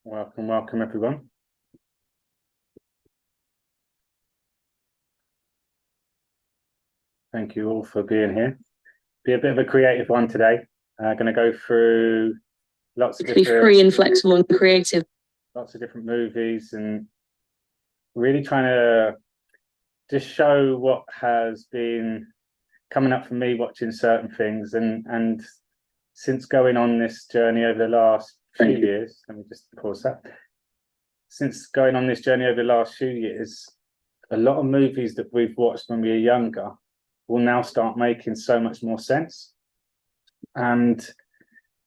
Welcome everyone. Thank you all for being here. Be a bit of a creative one today. Going to go through lots of different, free and flexible and creative. Lots of different movies, and really trying to just show what has been coming up for me watching certain things, and since going on this journey over the last few years. Let me just pause that. Since going on this journey over the last few years, a lot of movies that we've watched when we were younger will now start making so much more sense, and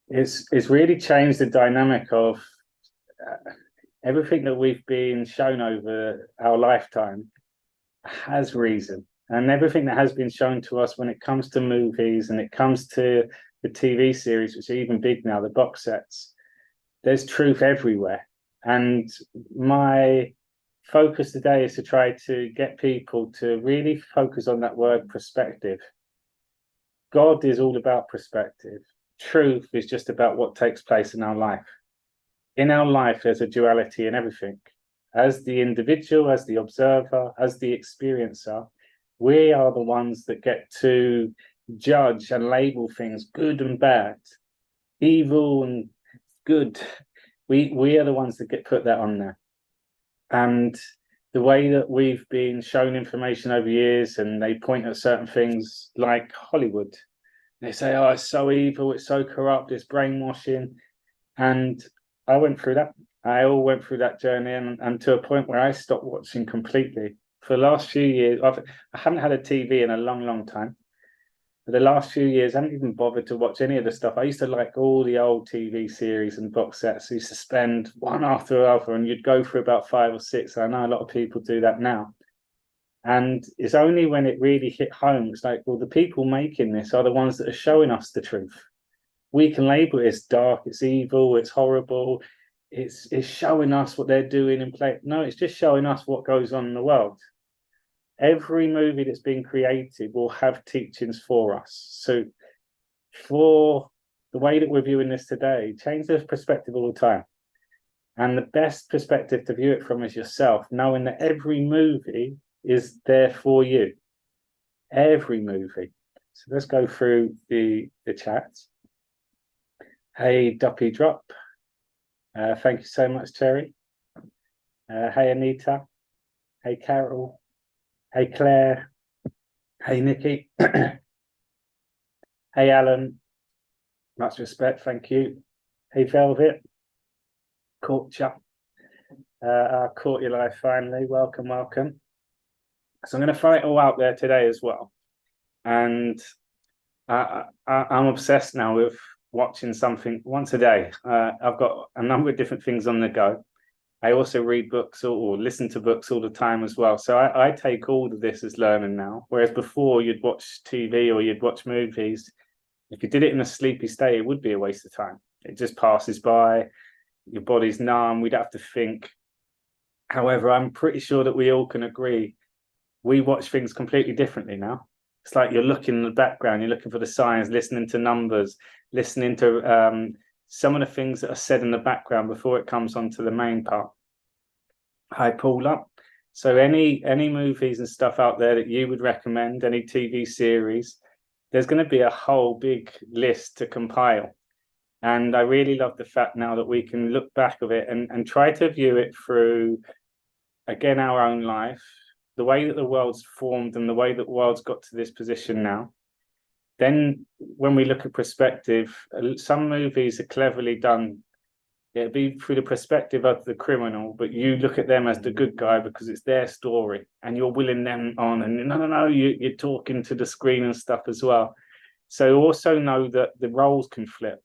it's really changed the dynamic of everything that we've been shown over our lifetime has reason, and everything that has been shown to us when it comes to movies and it comes to the TV series, which are even big now, the box sets, there's truth everywhere. And my focus today is to try to get people to really focus on that word perspective. God is all about perspective. Truth is just about what takes place in our life. In our life, there's a duality in everything. As the individual, as the observer, as the experiencer, we are the ones that get to judge and label things good and bad, evil and good. We are the ones that get put that on there. And the way that we've been shown information over years, and they point at certain things like Hollywood, they say, oh, it's so evil, it's so corrupt, it's brainwashing. And I went through that. I all went through that journey, and to a point where I stopped watching completely. For the last few years, I haven't had a TV in a long time. For the last few years, I haven't even bothered to watch any of the stuff. I used to like all the old TV series and box sets. I used to spend one after the other, and you'd go through about 5 or 6. I know a lot of people do that now. And it's only when it really hit home, it's like, well, the people making this are the ones that are showing us the truth. We can label it as dark, it's evil, it's horrible, it's showing us what they're doing in play. No, it's just showing us what goes on in the world. Every movie that's been created will have teachings for us. So for the way that we're viewing this today, change the perspective all the time. And the best perspective to view it from is yourself, knowing that every movie is there for you. Every movie. So let's go through the chat. Hey, Duppy Drop. Thank you so much, Terry. Hey, Anita. Hey, Carol. Hey, Claire. Hey, Nikki. Hey, Alan. Much respect, thank you. Hey, Velvet. Caught you. I caught you live finally. Welcome. So I'm going to throw it all out there today as well. And I'm obsessed now with watching something once a day. I've got a number of different things on the go. I also read books or listen to books all the time as well. So I take all of this as learning now. Whereas before you'd watch TV or you'd watch movies, if you did it in a sleepy state, it would be a waste of time. It just passes by, your body's numb, we'd have to think. However, I'm pretty sure that we all can agree, we watch things completely differently now. It's like you're looking in the background, you're looking for the signs, listening to numbers, listening to some of the things that are said in the background before it comes onto the main part. Hi, Paula. So any movies and stuff out there that you would recommend, any TV series, there's going to be a whole big list to compile. And I really love the fact now that we can look back of it and try to view it through, again, our own life, the way that the world's formed and the way that the world's got to this position now. Then when we look at perspective, some movies are cleverly done. It'll be through the perspective of the criminal, but you look at them as the good guy because it's their story and you're willing them on. And no, you're talking to the screen and stuff as well. So also know that the roles can flip.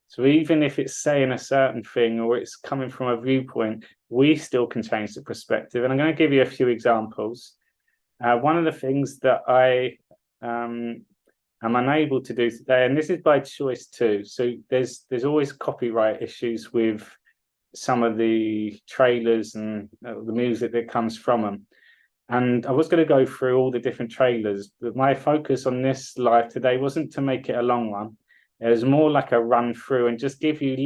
So even if it's saying a certain thing or it's coming from a viewpoint, we still can change the perspective. And I'm going to give you a few examples. One of the things that I am unable to do today, and this is by choice too. So there's always copyright issues with some of the trailers and the music that comes from them. And I was going to go through all the different trailers, but my focus on this live today wasn't to make it a long one. It was more like a run through and just give you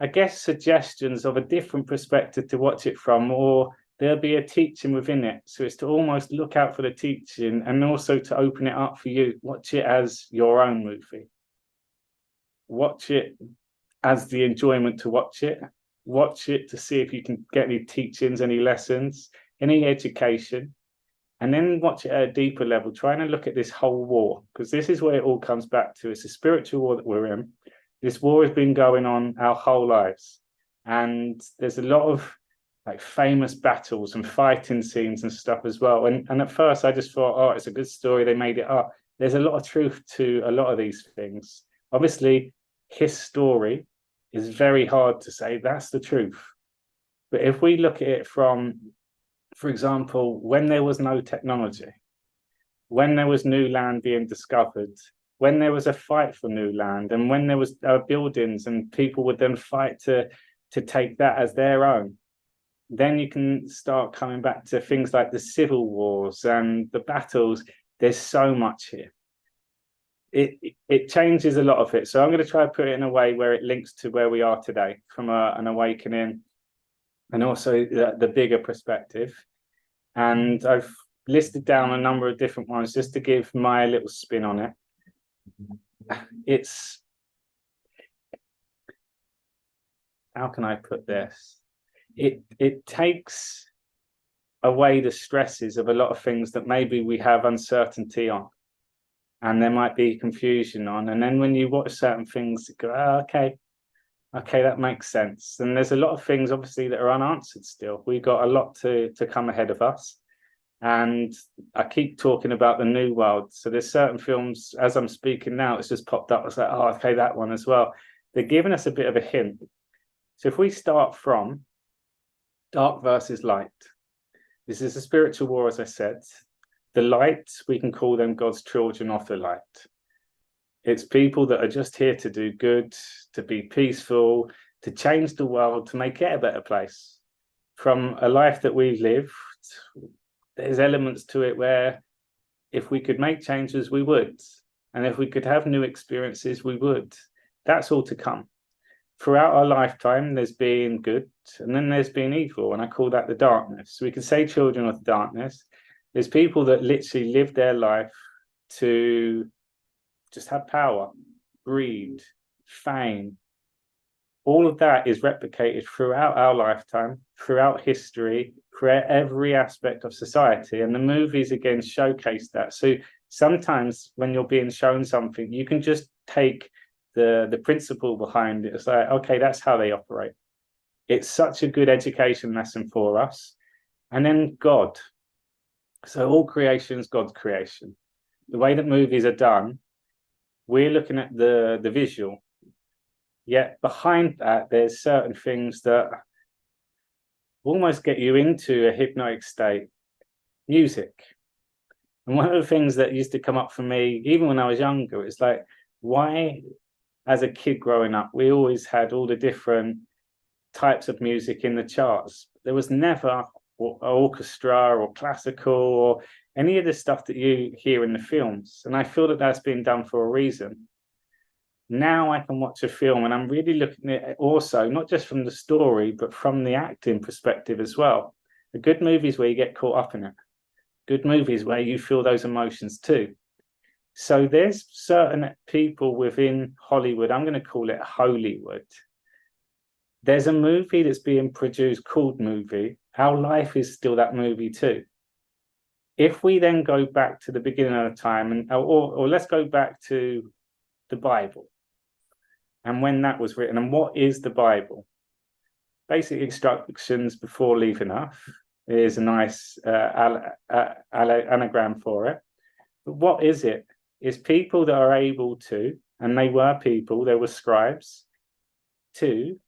I guess, suggestions of a different perspective to watch it from, or there'll be a teaching within it. So it's to almost look out for the teaching and also to open it up for you. Watch it as your own movie. Watch it as the enjoyment to watch it. Watch it to see if you can get any teachings, any lessons, any education. And then watch it at a deeper level, trying to look at this whole war, because this is where it all comes back to. It's a spiritual war that we're in. This war has been going on our whole lives. And there's a lot of like famous battles and fighting scenes and stuff as well. And at first I just thought, oh, it's a good story. They made it up. There's a lot of truth to a lot of these things. Obviously, his story is very hard to say that's the truth. But if we look at it from, for example, when there was no technology, when there was new land being discovered, when there was a fight for new land, and when there was buildings and people would then fight to take that as their own, then you can start coming back to things like the civil wars and the battles. There's so much here. It changes a lot of it. So I'm going to try to put it in a way where it links to where we are today from an awakening and also the bigger perspective. And I've listed down a number of different ones just to give my little spin on it. It's, how can I put this? It takes away the stresses of a lot of things that maybe we have uncertainty on, and there might be confusion on. And then when you watch certain things, you go, oh, okay, that makes sense. And there's a lot of things, obviously, that are unanswered still. We've got a lot to come ahead of us. And I keep talking about the new world. So there's certain films, as I'm speaking now, it's just popped up. It's like, oh, okay, that one as well. They're giving us a bit of a hint. So if we start from dark versus light, this is a spiritual war, as I said. The light, we can call them God's children of the light. It's people that are just here to do good, to be peaceful, to change the world, to make it a better place. From a life that we've lived, there's elements to it where if we could make changes, we would. And if we could have new experiences, we would. That's all to come. Throughout our lifetime, there's been good, and then there's been evil, and I call that the darkness. We could say children of the darkness. There's people that literally live their life to just have power, greed, fame. All of that is replicated throughout our lifetime, throughout history, throughout every aspect of society. And the movies, again, showcase that. So sometimes when you're being shown something, you can just take the principle behind it. It's like, okay, that's how they operate. It's such a good education lesson for us. And then God. So all creation is God's creation. The way that movies are done, we're looking at the visual. Yet behind that, there's certain things that almost get you into a hypnotic state. Music. And one of the things that used to come up for me, even when I was younger, it's like, why, as a kid growing up, we always had all the different types of music in the charts. There was never orchestra or classical or any of the stuff that you hear in the films. And I feel that that's been done for a reason. Now I can watch a film and I'm really looking at it also, not just from the story, but from the acting perspective as well. A good movie is where you get caught up in it. Good movies where you feel those emotions too. So there's certain people within Hollywood, I'm going to call it Hollywood. There's a movie that's being produced called Movie. Our life is still that movie too. If we then go back to the beginning of the time, and or let's go back to the Bible and when that was written, and what is the Bible? Basic instructions before leaving Earth is a nice anagram for it. But what is it? It's people that are able to, and they were people, there were scribes, to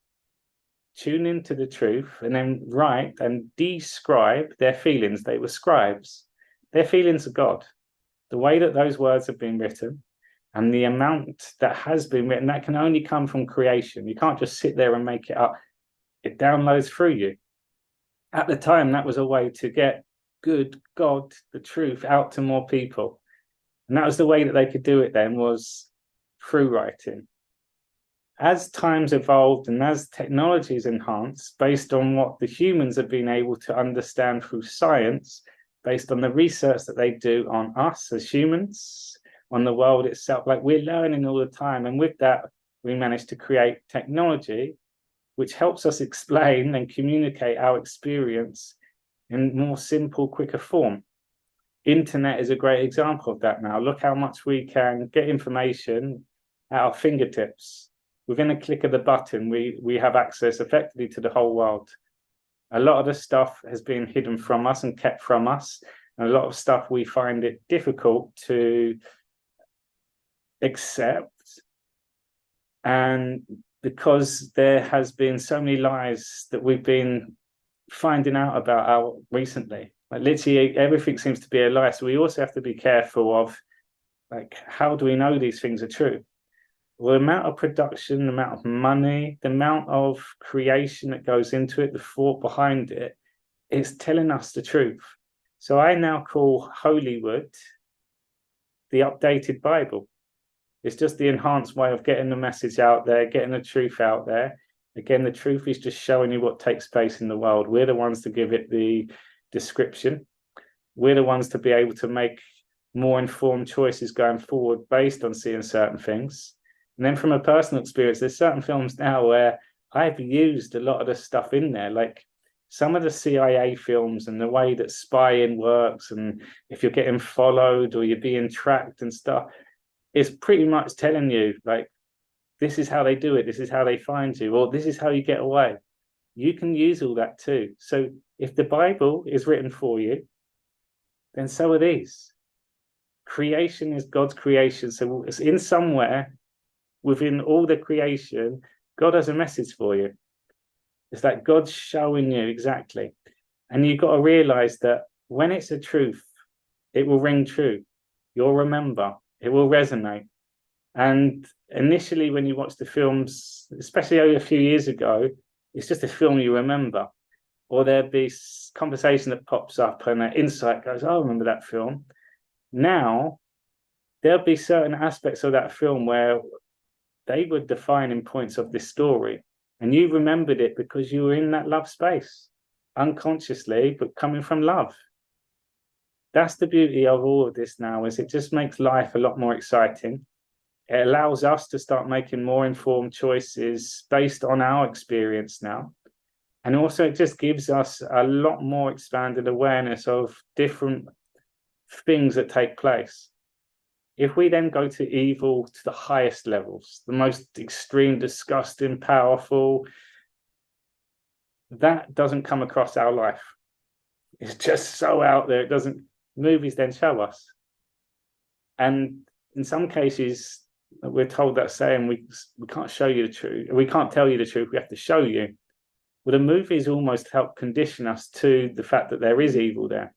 tune into the truth and then write and describe their feelings. They were scribes. Their feelings of God. The way that those words have been written and the amount that has been written, that can only come from creation. You can't just sit there and make it up. It downloads through you. At the time, that was a way to get good God, the truth, out to more people. And that was the way that they could do it then, was through writing. as times evolved and as technology is enhanced, based on what the humans have been able to understand through science, based on the research that they do on us as humans, on the world itself, like we're learning all the time. And with that, we managed to create technology which helps us explain and communicate our experience in more simple, quicker form. Internet is a great example of that now. Look how much we can get information at our fingertips. Within a click of the button, we have access effectively to the whole world. A lot of the stuff has been hidden from us and kept from us. And a lot of stuff we find it difficult to accept. And because there has been so many lies that we've been finding out about recently, like literally everything seems to be a lie. So we also have to be careful of, like, how do we know these things are true? Well, the amount of production, the amount of money, the amount of creation that goes into it, the thought behind it, it's telling us the truth. So I now call Hollywood the updated Bible. It's just the enhanced way of getting the message out there, getting the truth out there. Again, the truth is just showing you what takes place in the world. We're the ones to give it the description. We're the ones to be able to make more informed choices going forward based on seeing certain things. And then from a personal experience, there's certain films now where I've used a lot of the stuff in there, like some of the CIA films and the way that spying works, and if you're getting followed or you're being tracked and stuff, it's pretty much telling you, like, this is how they do it, this is how they find you, or this is how you get away. You can use all that too. So if the Bible is written for you, then so are these. Creation is God's creation. So it's in somewhere within all the creation, God has a message for you. It's like God's showing you exactly. And you've got to realize that when it's a truth, it will ring true. You'll remember. It will resonate. And initially, when you watch the films, especially a few years ago, it's just a film you remember. Or there'll be conversation that pops up and an insight goes, oh, I remember that film. Now, there'll be certain aspects of that film where they were defining points of this story. And you remembered it because you were in that love space, unconsciously, but coming from love. That's the beauty of all of this now, is it just makes life a lot more exciting. It allows us to start making more informed choices based on our experience now. And also it just gives us a lot more expanded awareness of different things that take place. If we then go to evil to the highest levels, the most extreme, disgusting, powerful, that doesn't come across our life. It's just so out there. It doesn't, movies then show us. And in some cases, we're told that saying, we can't show you the truth. We can't tell you the truth. We have to show you. Well, the movies almost help condition us to the fact that there is evil there.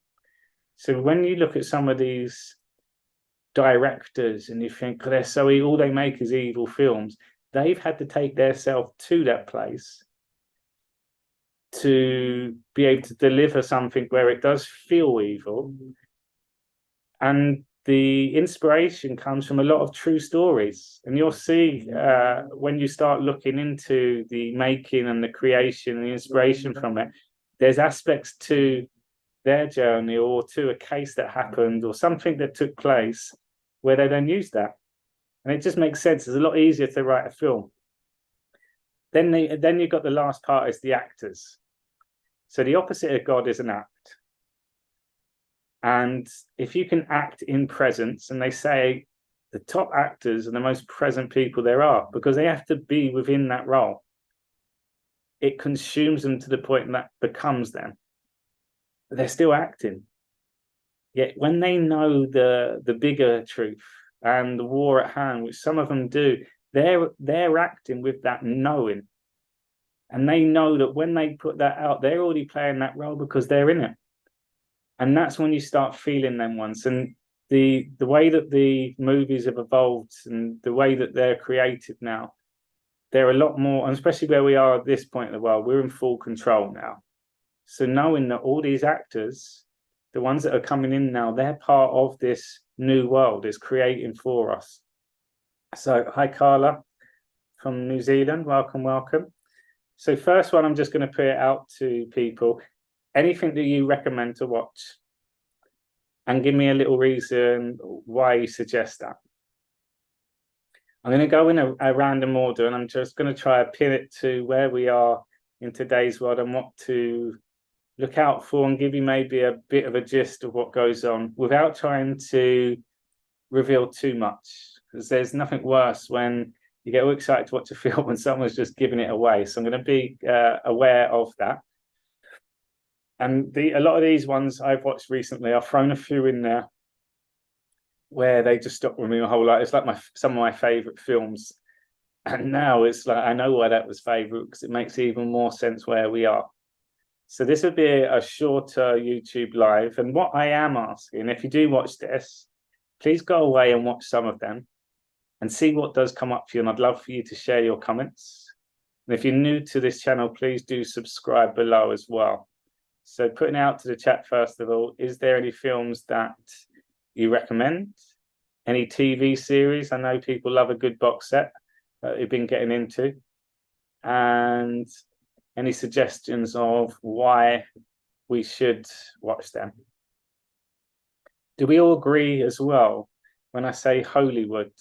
So when you look at some of these directors and you think, oh, they're so evil, all they make is evil films, they've had to take their self to that place to be able to deliver something where it does feel evil. And the inspiration comes from a lot of true stories. And you'll see when you start looking into the making and the creation and the inspiration from it, there's aspects to their journey or to a case that happened or something that took place where they then use that. And it just makes sense. It's a lot easier to write a film. Then you've got the last part is the actors. So the opposite of God is an act. And if you can act in presence, and they say the top actors are the most present people there are because they have to be within that role. It consumes them to the point that becomes them. But they're still acting. Yet when they know the bigger truth and the war at hand, which some of them do, they're acting with that knowing. And they know that when they put that out, they're already playing that role because they're in it. And that's when you start feeling them ones. And the way that the movies have evolved and the way that they're created now, they're a lot more, and especially where we are at this point in the world, we're in full control now. So knowing that all these actors, the ones that are coming in now, they're part of this new world, it's creating for us. So, hi, Carla. from New Zealand. Welcome, welcome. So first one, I'm just going to put it out to people. Anything that you recommend to watch, and give me a little reason why you suggest that. I'm going to go in a random order, and I'm just going to try to pin it to where we are in today's world and what to look out for, and give you maybe a bit of a gist of what goes on without trying to reveal too much, because there's nothing worse when you get all excited to watch a film and someone's just giving it away. So I'm going to be aware of that. And a lot of these ones I've watched recently, I've thrown a few in there where they just stuck with me a whole lot. It's like some of my favorite films. And now it's like, I know why that was favorite, because it makes even more sense where we are. So this would be a shorter YouTube live. And what I am asking, if you do watch this, please go away and watch some of them and see what does come up for you. And I'd love for you to share your comments. And if you're new to this channel, please do subscribe below as well. So putting out to the chat, first of all, is there any films that you recommend? Any TV series? I know people love a good box set that you've been getting into. And any suggestions of why we should watch them? Do we all agree as well when I say Hollywood?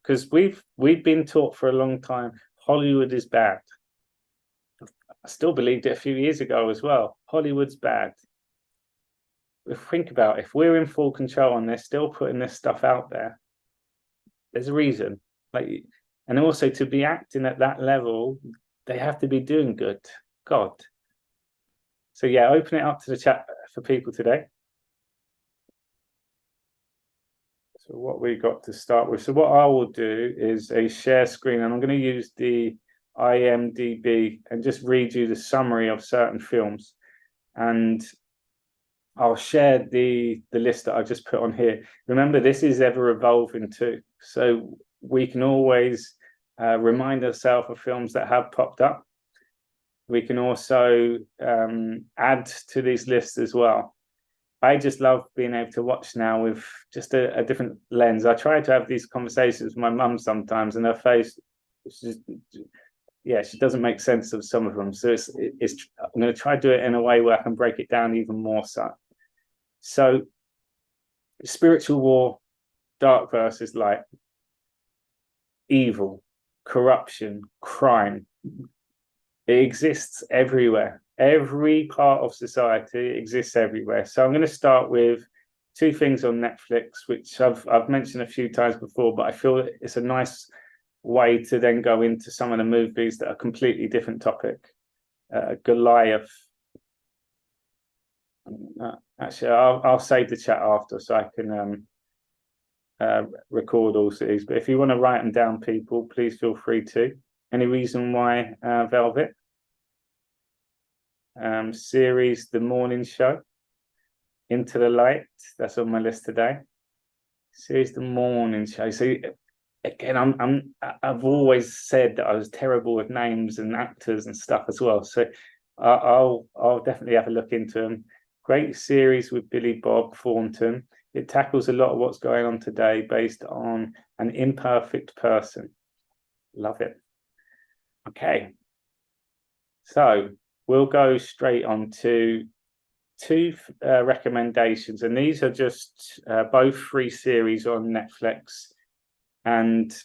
Because we've been taught for a long time Hollywood is bad. I still believed it a few years ago as well. Hollywood's bad. Think about it, if we're in full control and they're still putting this stuff out there, there's a reason. And also, to be acting at that level, they have to be doing good. God. So yeah, open it up to the chat for people today. So what we got to start with. So what I will do is a share screen, and I'm going to use the IMDb and just read you the summary of certain films. And I'll share the list that I've just put on here. Remember, this is ever evolving too. So we can always remind ourselves of films that have popped up. We can also add to these lists as well. I just love being able to watch now with just a different lens. I try to have these conversations with my mum sometimes, and her face, she doesn't make sense of some of them. So I'm going to try to do it in a way where I can break it down even more so. So, spiritual war, dark versus light, evil, corruption, crime. It exists everywhere. Every part of society exists everywhere. So I'm going to start with two things on Netflix, which I've mentioned a few times before, but I feel it's a nice way to then go into some of the movies that are completely different topic. Goliath. Actually, I'll save the chat after so I can record all these. But if you want to write them down, people, please feel free to. Any reason why Velvet? Series The Morning Show, Into the Light, that's on my list today. Series The Morning Show. So again, I've always said that I was terrible with names and actors and stuff as well. So I'll definitely have a look into them. Great series with Billy Bob Thornton. It tackles a lot of what's going on today based on an imperfect person. Love it. Okay. So we'll go straight on to two recommendations, and these are just both free series on Netflix. And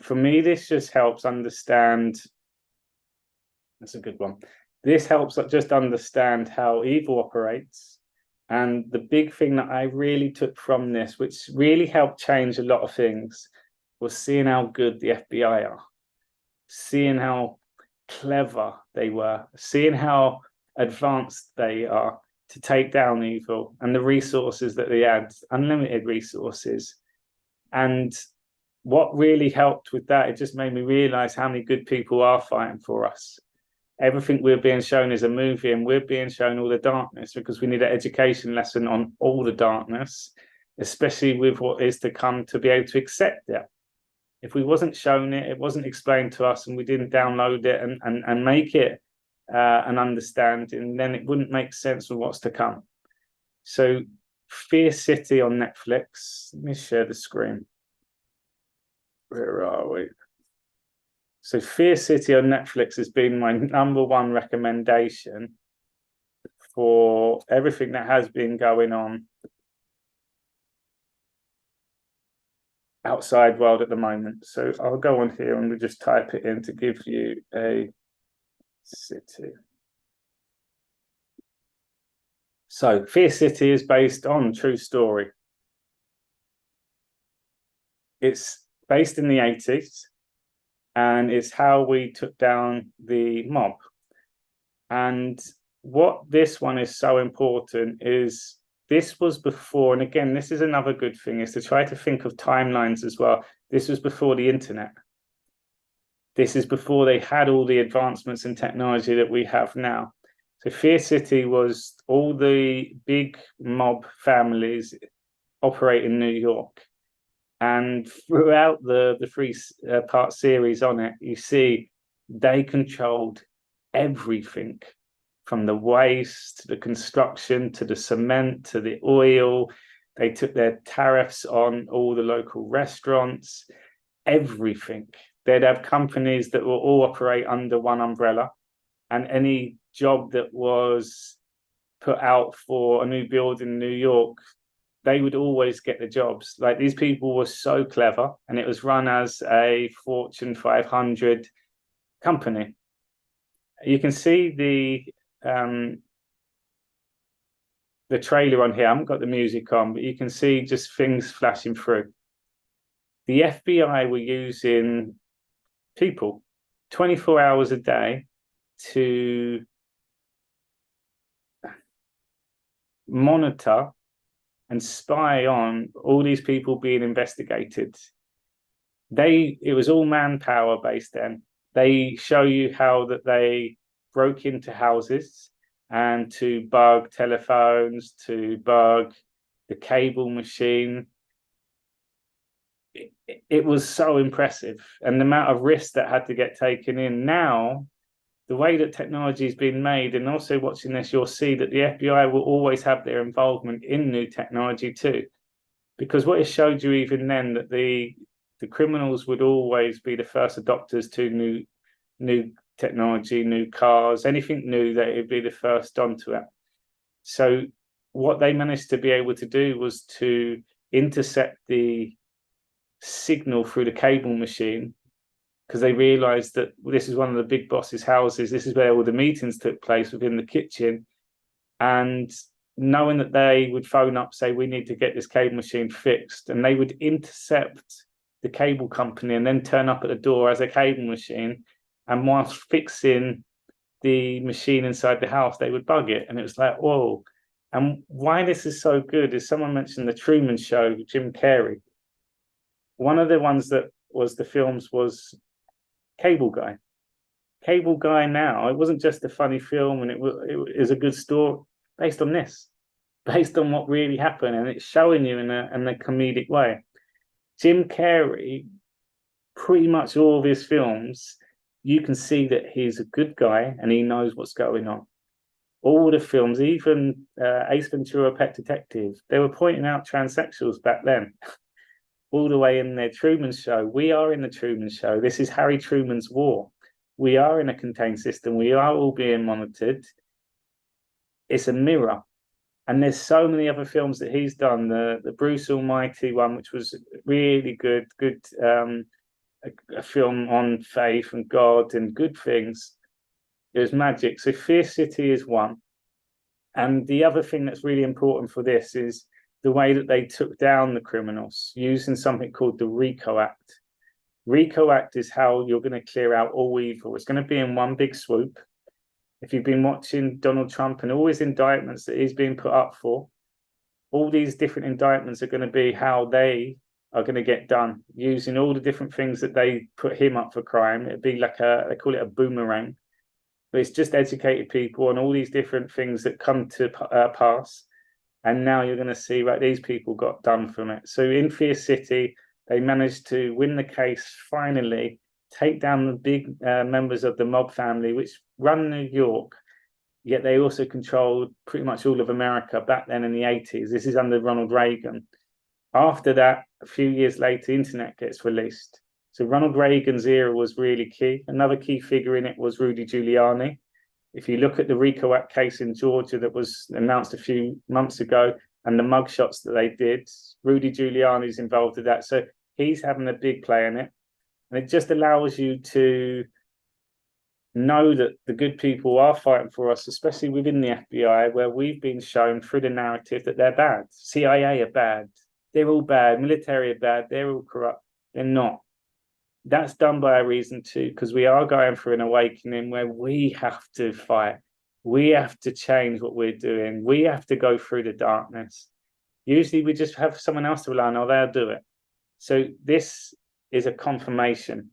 for me, this just helps understand. That's a good one. This helps just understand how evil operates. And the big thing that I really took from this, which really helped change a lot of things, was seeing how good the FBI are, seeing how clever they were, seeing how advanced they are to take down evil, and the resources that they had, unlimited resources. And what really helped with that, it just made me realize how many good people are fighting for us. Everything we're being shown is a movie, and we're being shown all the darkness because we need an education lesson on all the darkness, especially with what is to come, to be able to accept it. If we wasn't shown it, it wasn't explained to us, and we didn't download it and make it an understanding, then it wouldn't make sense of what's to come. So Fear City on Netflix. Let me share the screen. Where are we? So Fear City on Netflix has been my #1 recommendation for everything that has been going on outside world at the moment. So I'll go on here and we'll just type it in to give you a city. So Fear City is based on true story. It's based in the 80s, and it's how we took down the mob. And what this one is so important is this was before, and again, this is another good thing, is to try to think of timelines as well. This was before the internet. This is before they had all the advancements in technology that we have now. So Fear City was all the big mob families operate in New York. And throughout the 3-part series on it, you see they controlled everything, from the waste to the construction to the cement to the oil. They took their tariffs on all the local restaurants, everything. They'd have companies that will all operate under one umbrella, and any job that was put out for a new building in New York, they would always get the jobs. Like, these people were so clever, and it was run as a Fortune 500 company. You can see the trailer on here. I haven't got the music on, but you can see just things flashing through. The FBI were using people 24 hours a day to monitor and spy on all these people being investigated. It was all manpower based then. They show you how that they broke into houses and to bug telephones, to bug the cable machine. It was so impressive, and the amount of risk that had to get taken in. Now, the way that technology has been made, and also watching this, you'll see that the FBI will always have their involvement in new technology too. Because what it showed you even then, that the criminals would always be the first adopters to new technology, new cars, anything new, that it'd be the first onto it. So what they managed to be able to do was to intercept the signal through the cable machine, because they realized that this is one of the big bosses' houses. This is where all the meetings took place, within the kitchen. And knowing that they would phone up, say, we need to get this cable machine fixed, and they would intercept the cable company and then turn up at the door as a cable machine. And whilst fixing the machine inside the house, they would bug it. And it was like, whoa. And why this is so good is, someone mentioned the Truman Show, Jim Carrey. One of the ones that was the films was Cable Guy. Cable Guy now, it wasn't just a funny film, and it was a good story based on this, based on what really happened, and it's showing you in a comedic way. Jim Carrey, pretty much all of his films, you can see that he's a good guy and he knows what's going on. All the films, even Ace Ventura: Pet Detective, they were pointing out transsexuals back then. All the way in their Truman Show. We are in the Truman Show. This is Harry Truman's war. We are in a contained system. We are all being monitored. It's a mirror. And there's so many other films that he's done. The Bruce Almighty one, which was really good, a film on faith and God and good things. It was magic. So Fear City is one. And the other thing that's really important for this is the way that they took down the criminals using something called the RICO Act. RICO Act is how you're going to clear out all evil. It's going to be in one big swoop. If you've been watching Donald Trump and all his indictments that he's being put up for, all these different indictments are going to be how they are going to get done, using all the different things that they put him up for crime. It'd be like they call it a boomerang, but it's just educated people on all these different things that come to pass. And now you're going to see, right, these people got done from it. So in Fear City, they managed to win the case, finally, take down the big members of the mob family, which run New York, yet they also controlled pretty much all of America back then in the 80s. This is under Ronald Reagan. After that, a few years later, the internet gets released. So Ronald Reagan's era was really key. Another key figure in it was Rudy Giuliani. If you look at the RICO Act case in Georgia that was announced a few months ago and the mugshots that they did, Rudy Giuliani's involved with that. So he's having a big play in it. And it just allows you to know that the good people are fighting for us, especially within the FBI, where we've been shown through the narrative that they're bad. CIA are bad. They're all bad. Military are bad. They're all corrupt. They're not. That's done by a reason too, because we are going through an awakening where we have to fight. We have to change what we're doing. We have to go through the darkness. Usually we just have someone else to rely on, or they'll do it. So this is a confirmation.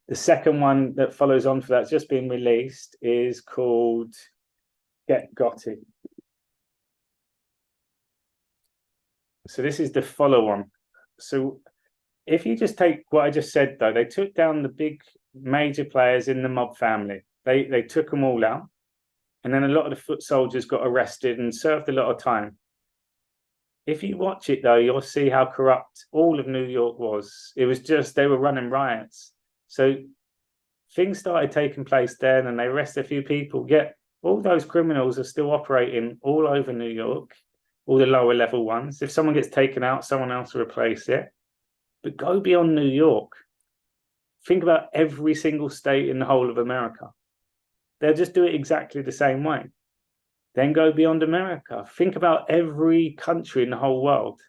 The second one that follows on for that's just been released is called Get Gotti. So this is the follow-on. So if you just take what I just said, though, they took down the big major players in the mob family. They took them all out. And then a lot of the foot soldiers got arrested and served a lot of time. If you watch it, though, you'll see how corrupt all of New York was. It was just, they were running riots. So things started taking place then, and they arrested a few people. Yet all those criminals are still operating all over New York, all the lower level ones. If someone gets taken out, someone else will replace it. But go beyond New York. Think about every single state in the whole of America. They'll just do it exactly the same way. Then go beyond America. Think about every country in the whole world.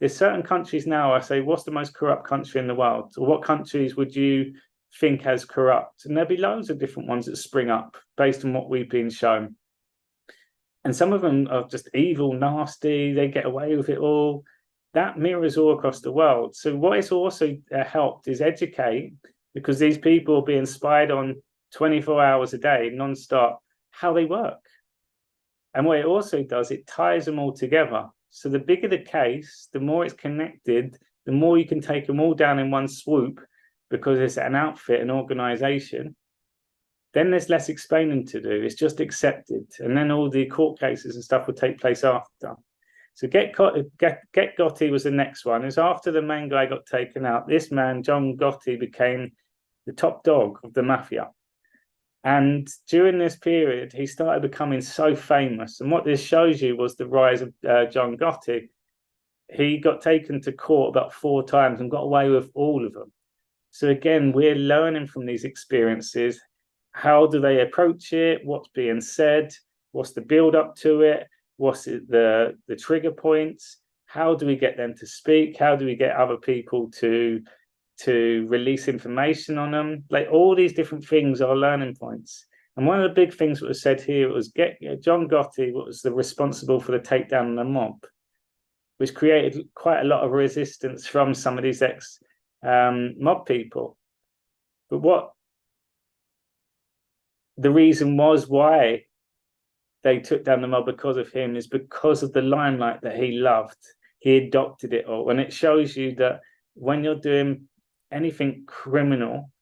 There's certain countries now, I say, what's the most corrupt country in the world? Or what countries would you think has corrupt? And there'll be loads of different ones that spring up based on what we've been shown. And some of them are just evil, nasty, they get away with it all. That mirrors all across the world. So what it's also helped is educate, because these people are being spied on 24 hours a day, non-stop, how they work. And what it also does, it ties them all together. So the bigger the case, the more it's connected, the more you can take them all down in one swoop, because it's an outfit, an organization. Then there's less explaining to do. It's just accepted. And then all the court cases and stuff will take place after. So Get Gotti was the next one. It's after the main guy got taken out. This man, John Gotti, became the top dog of the mafia. And during this period, he started becoming so famous. And what this shows you was the rise of John Gotti. He got taken to court about 4 times and got away with all of them. So again, we're learning from these experiences. How do they approach it? What's being said? What's the build up to it? What's the trigger points? How do we get them to speak? How do we get other people to release information on them? Like, all these different things are learning points. And one of the big things that was said here was John Gotti was responsible for the takedown of the mob, which created quite a lot of resistance from some of these mob people. But what the reason was why they took down the mob because of him is because of the limelight that he loved. He adopted it all. And it shows you that when you're doing anything criminal,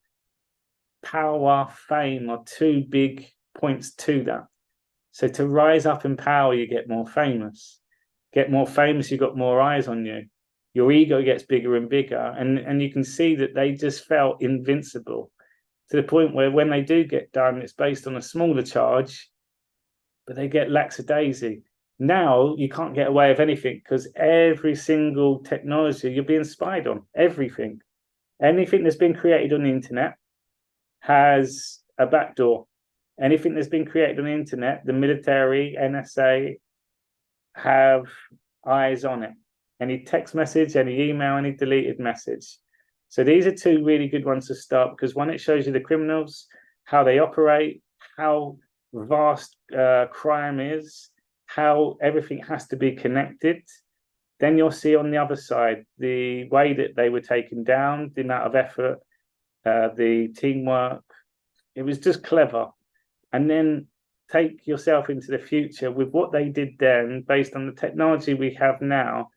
power, fame are 2 big points to that. So to rise up in power, you get more famous. Get more famous, you got more eyes on you. Your ego gets bigger and bigger. And you can see that they just felt invincible, to the point where when they do get done, it's based on a smaller charge, but they get lackadaisy. Now you can't get away with anything, because every single technology you're being spied on. Everything. Anything that's been created on the internet has a backdoor. Anything that's been created on the internet, the military, NSA, have eyes on it. Any text message, any email, any deleted message. So these are 2 really good ones to start, because one, it shows you the criminals, how they operate, how vast crime is, how everything has to be connected. Then you'll see on the other side the way that they were taken down, the amount of effort, the teamwork. It was just clever. And then take yourself into the future with what they did then, based on the technology we have now.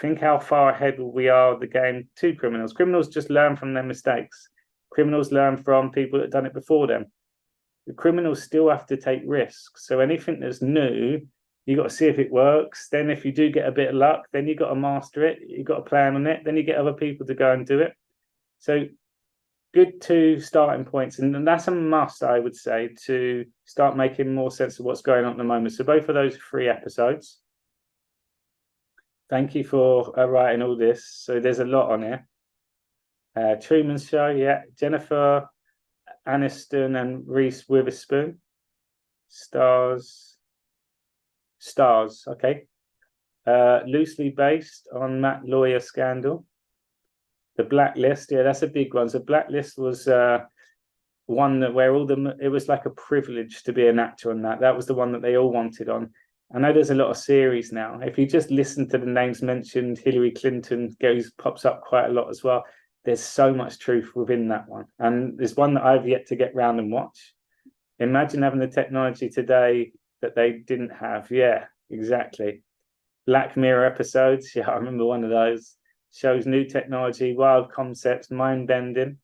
Think how far ahead we are of the game to criminals. Criminals just learn from their mistakes. Criminals learn from people that have done it before them. The criminals still have to take risks. So anything that's new, you got to see if it works. Then if you do get a bit of luck, then you got to master it. You got to plan on it. Then you get other people to go and do it. So good two starting points, and that's a must, I would say, to start making more sense of what's going on at the moment. So both of those 3 episodes. Thank you for writing all this. So there's a lot on here. Truman Show, yeah. Jennifer Aniston and Reese Witherspoon. Stars, okay. Loosely based on Matt Lawyer scandal. The Blacklist, yeah, that's a big one. So Blacklist was one that where it was like a privilege to be an actor on that. That was the one that they all wanted on. I know there's a lot of series now. If you just listen to the names mentioned, Hillary Clinton pops up quite a lot as well. There's so much truth within that one. And there's one that I've yet to get round and watch. Imagine having the technology today that they didn't have. Yeah, exactly. Black Mirror episodes. Yeah, I remember one of those. Shows new technology, wild concepts, mind-bending.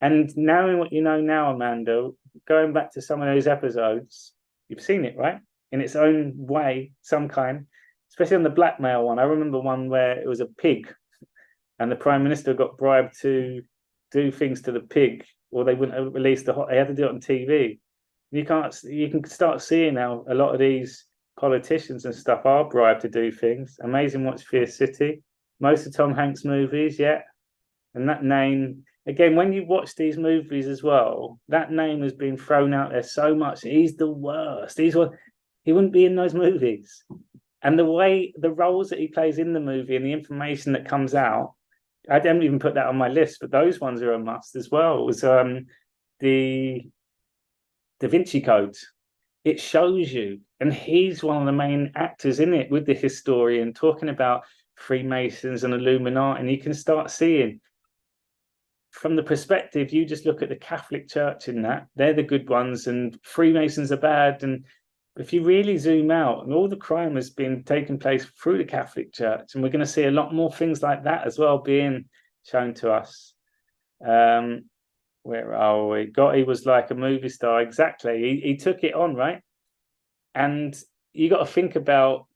And knowing what you know now, Amanda, going back to some of those episodes, you've seen it, right? In its own way, some kind, especially on the blackmail one. I remember one where it was a pig and the Prime Minister got bribed to do things to the pig, or they wouldn't release they had to do it on TV. You can start seeing how a lot of these politicians and stuff are bribed to do things. Amazing Watch Fear City. Most of Tom Hanks' movies, yeah. And that name, again, when you watch these movies as well, that name has been thrown out there so much. He's the worst. He wouldn't be in those movies. And the roles that he plays in the movie and the information that comes out, I didn't even put that on my list, but those ones are a must as well. It was the Da Vinci Code. It shows you, and he's one of the main actors in it with the historian talking about Freemasons and Illuminati, and you can start seeing from the perspective, you just look at the Catholic Church in that, they're the good ones, and Freemasons are bad. And if you really zoom out, and all the crime has been taking place through the Catholic Church, and we're going to see a lot more things like that as well being shown to us. Where are we? Gotti was like a movie star, exactly. He took it on, right? And you got to think about,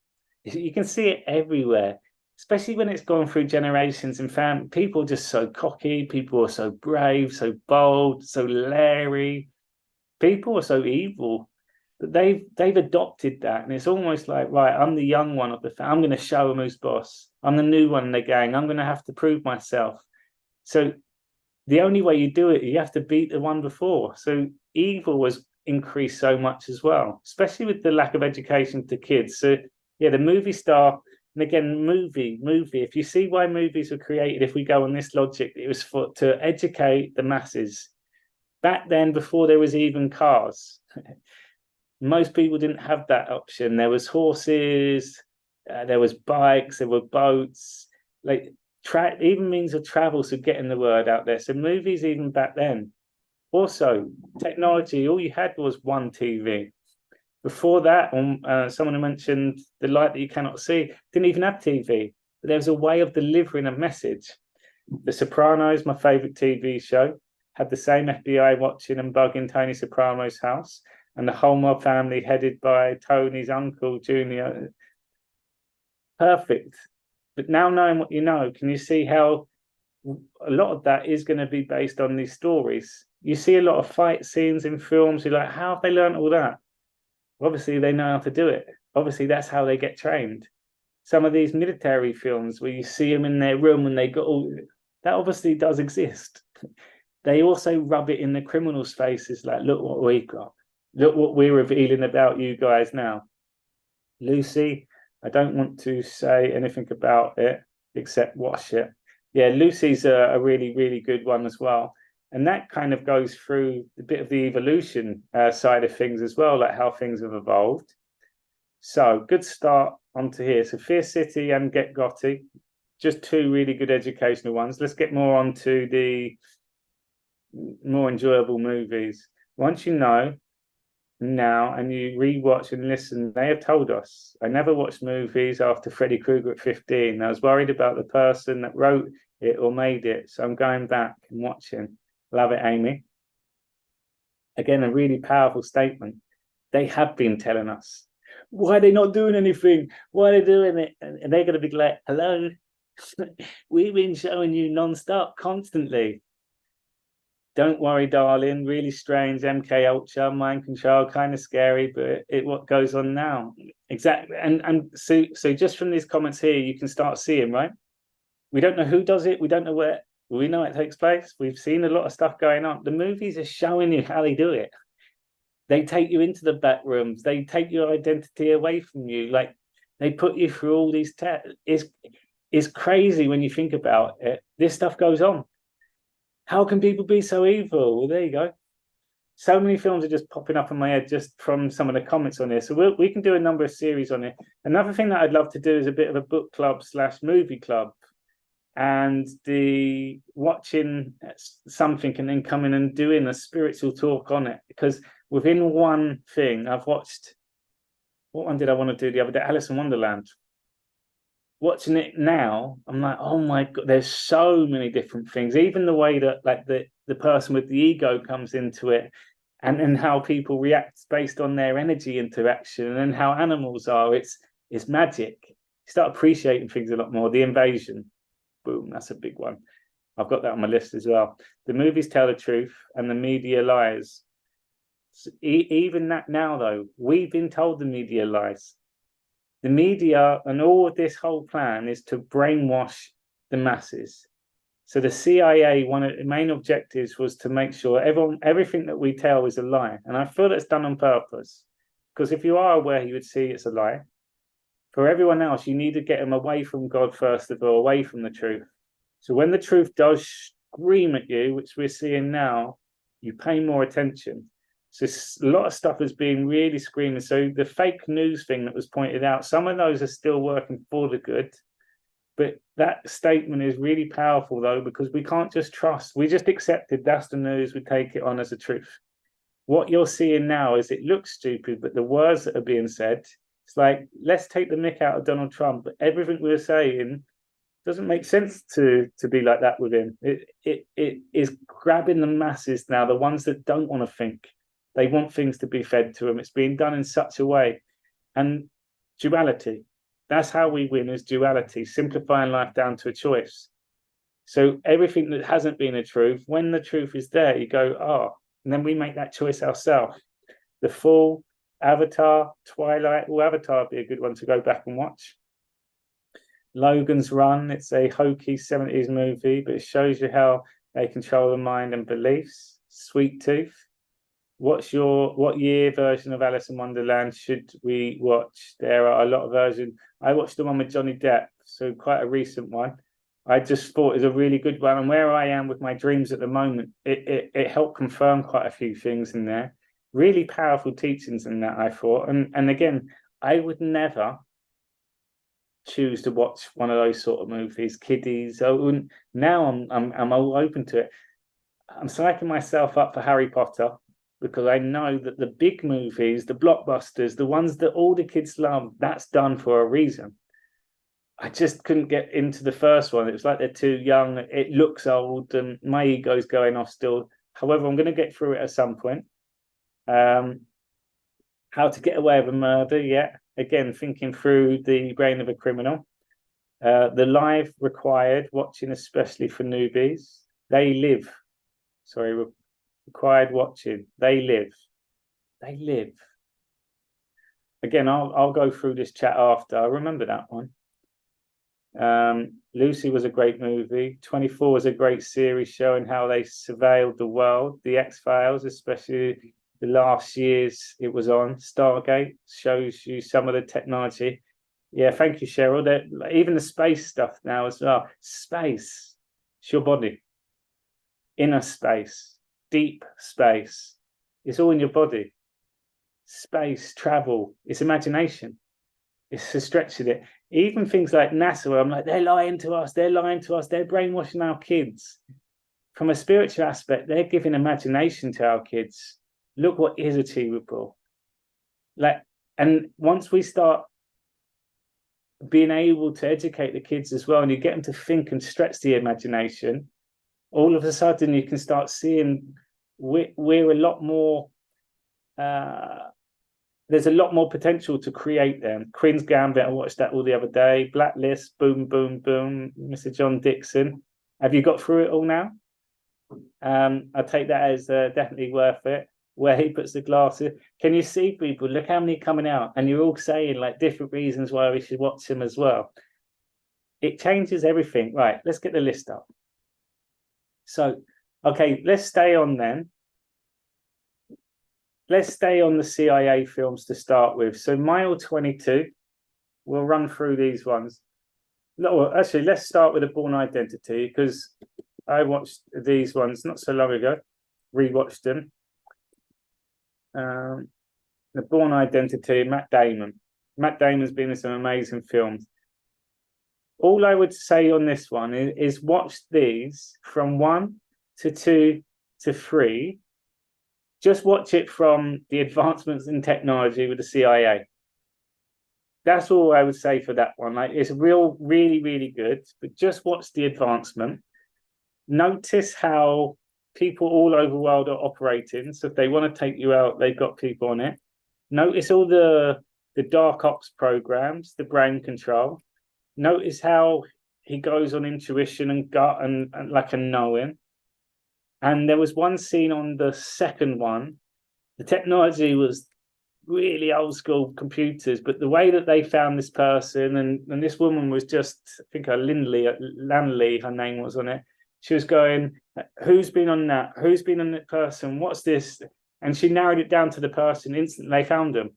you can see it everywhere, especially when it's gone through generations and family. People are just so cocky, people are so brave, so bold, so leery. People are so evil that they've adopted that, and it's almost like, right, I'm the young one of the family. I'm going to show them who's boss. I'm the new one in the gang. I'm going to have to prove myself. So the only way you do it, you have to beat the one before. So evil was increased so much as well, especially with the lack of education to kids. So yeah, the movie star, and again, movie. If you see why movies were created, if we go on this logic, it was to educate the masses. Back then, before there was even cars, most people didn't have that option. There was horses, there was bikes, there were boats, like even means of travel, so getting the word out there. So movies, even back then. Also, technology, all you had was one TV. Before that, someone mentioned The Light That You Cannot See, didn't even have TV. But there was a way of delivering a message. The Sopranos, my favorite TV show, had the same FBI watching and bugging Tony Soprano's house, and the whole mob family headed by Tony's uncle, Junior. Perfect. But now knowing what you know, can you see how a lot of that is going to be based on these stories? You see a lot of fight scenes in films. You're like, how have they learned all that? Obviously, they know how to do it. Obviously, that's how they get trained. Some of these military films where you see them in their room and they got all that obviously does exist. They also rub it in the criminals' faces, like, look what we've got. Look what we're revealing about you guys now. Lucy, I don't want to say anything about it except watch it. Yeah, Lucy's a really, really good one as well. And that kind of goes through a bit of the evolution side of things as well, like how things have evolved. So good start onto here. So Fear City and Get Gotti, just 2 really good educational ones. Let's get more onto the more enjoyable movies. Once you know now and you rewatch and listen, they have told us. I never watched movies after Freddy Krueger at 15. I was worried about the person that wrote it or made it. So I'm going back and watching. Love it, Amy. Again, a really powerful statement. They have been telling us. Why are they not doing anything? Why are they doing it? And they're going to be like, hello, we've been showing you non-stop, constantly. Don't worry, darling. Really strange. MK Ultra, mind control, kind of scary, but what goes on now? Exactly. And so just from these comments here, you can start seeing, right? We don't know who does it. We don't know where. We know it takes place. We've seen a lot of stuff going on. The movies are showing you how they do it. They take you into the back rooms. They take your identity away from you. Like they put you through all these tests. It's crazy when you think about it. This stuff goes on. How can people be so evil? Well, there you go. So many films are just popping up in my head just from some of the comments on this. So we can do a number of series on it. Another thing that I'd love to do is a bit of a book club / movie club, and the watching something and then coming and doing a spiritual talk on it. Because within one thing, I've watched, what one did I want to do the other day? Alice in Wonderland. Watching it now, I'm like, oh my God, there's so many different things. Even the way that like the person with the ego comes into it, and how people react based on their energy interaction, and how animals are. It's magic. You start appreciating things a lot more. The invasion, boom, that's a big one. I've got that on my list as well. The movies tell the truth and the media lies. So even that now, though, we've been told the media lies. The media and all of this whole plan is to brainwash the masses. So the CIA, one of the main objectives was to make sure everything that we tell is a lie. And I feel that's done on purpose. Because if you are aware, you would see it's a lie. For everyone else, you need to get them away from God first of all, away from the truth. So when the truth does scream at you, which we're seeing now, you pay more attention. So a lot of stuff is being really screaming. So the fake news thing that was pointed out, some of those are still working for the good. But that statement is really powerful, though, because we can't just trust. We just accepted that's the news. We take it on as a truth. What you're seeing now is it looks stupid, but the words that are being said, it's like, let's take the mick out of Donald Trump. But everything we're saying doesn't make sense to be like that with him. It is grabbing the masses now, the ones that don't want to think. They want things to be fed to them. It's being done in such a way. And duality, that's how we win, is duality, simplifying life down to a choice. So everything that hasn't been a truth, when the truth is there, you go, oh, and then we make that choice ourselves. The Fall, Avatar, Twilight, Avatar would be a good one to go back and watch. Logan's Run, it's a hokey 70s movie, but it shows you how they control the mind and beliefs. Sweet Tooth. What year version of Alice in Wonderland should we watch? There are a lot of versions. I watched the one with Johnny Depp, so quite a recent one. I just thought it was a really good one. And where I am with my dreams at the moment, it helped confirm quite a few things in there. Really powerful teachings in that, I thought. And again, I would never choose to watch one of those sort of movies, kiddies. Now I'm all open to it. I'm psyching myself up for Harry Potter, because I know that the big movies, the blockbusters, the ones that all the kids love, that's done for a reason. I just couldn't get into the first one. It was like they're too young. It looks old, and my ego's going off still. However, I'm going to get through it at some point. How to Get Away with a Murder, yeah. Again, thinking through the brain of a criminal. The Live Required, watching especially for newbies. They Live. Sorry, required watching. They Live. Again, I'll go through this chat after. I remember that one. Lucy was a great movie. 24 was a great series showing how they surveilled the world. The X-Files, especially the last years it was on. Stargate shows you some of the technology. Yeah, thank you, Cheryl. Even the space stuff now as well. Space, it's your body. Inner space. Deep space, it's all in your body. Space, travel, it's imagination. It's a stretch of it. Even things like NASA, where I'm like, they're lying to us, they're brainwashing our kids. From a spiritual aspect, they're giving imagination to our kids. Look what is achievable. And once we start being able to educate the kids as well, and you get them to think and stretch the imagination, all of a sudden you can start seeing we're a lot more, there's a lot more potential to create them. Queen's Gambit, I watched that all the other day. Blacklist, boom, boom, boom. Mr. John Dixon. Have you got through it all now? I take that as definitely worth it. Where he puts the glasses. Can you see people? Look how many coming out, and you're all saying like different reasons why we should watch him as well. It changes everything. Right, let's get the list up. So, okay, let's stay on then. Let's stay on the CIA films to start with. So, Mile 22, we'll run through these ones. No, actually, let's start with a Born Identity because I watched these ones not so long ago, rewatched them. The Born Identity, Matt Damon. Matt Damon's been in some amazing films. All I would say on this one is watch these from 1 to 2 to 3. Just watch it from the advancements in technology with the CIA. That's all I would say for that one. Like, it's really, really good, but just watch the advancement. Notice how people all over the world are operating. So if they want to take you out, they've got people on it. Notice all the dark ops programs, the brain control. Notice how he goes on intuition and gut and like a knowing. And there was one scene on the second one. The technology was really old school computers, but the way that they found this person and this woman was just, I think her Lanley, her name was on it. She was going, who's been on that? Who's been on that person? What's this? And she narrowed it down to the person. Instantly, they found them.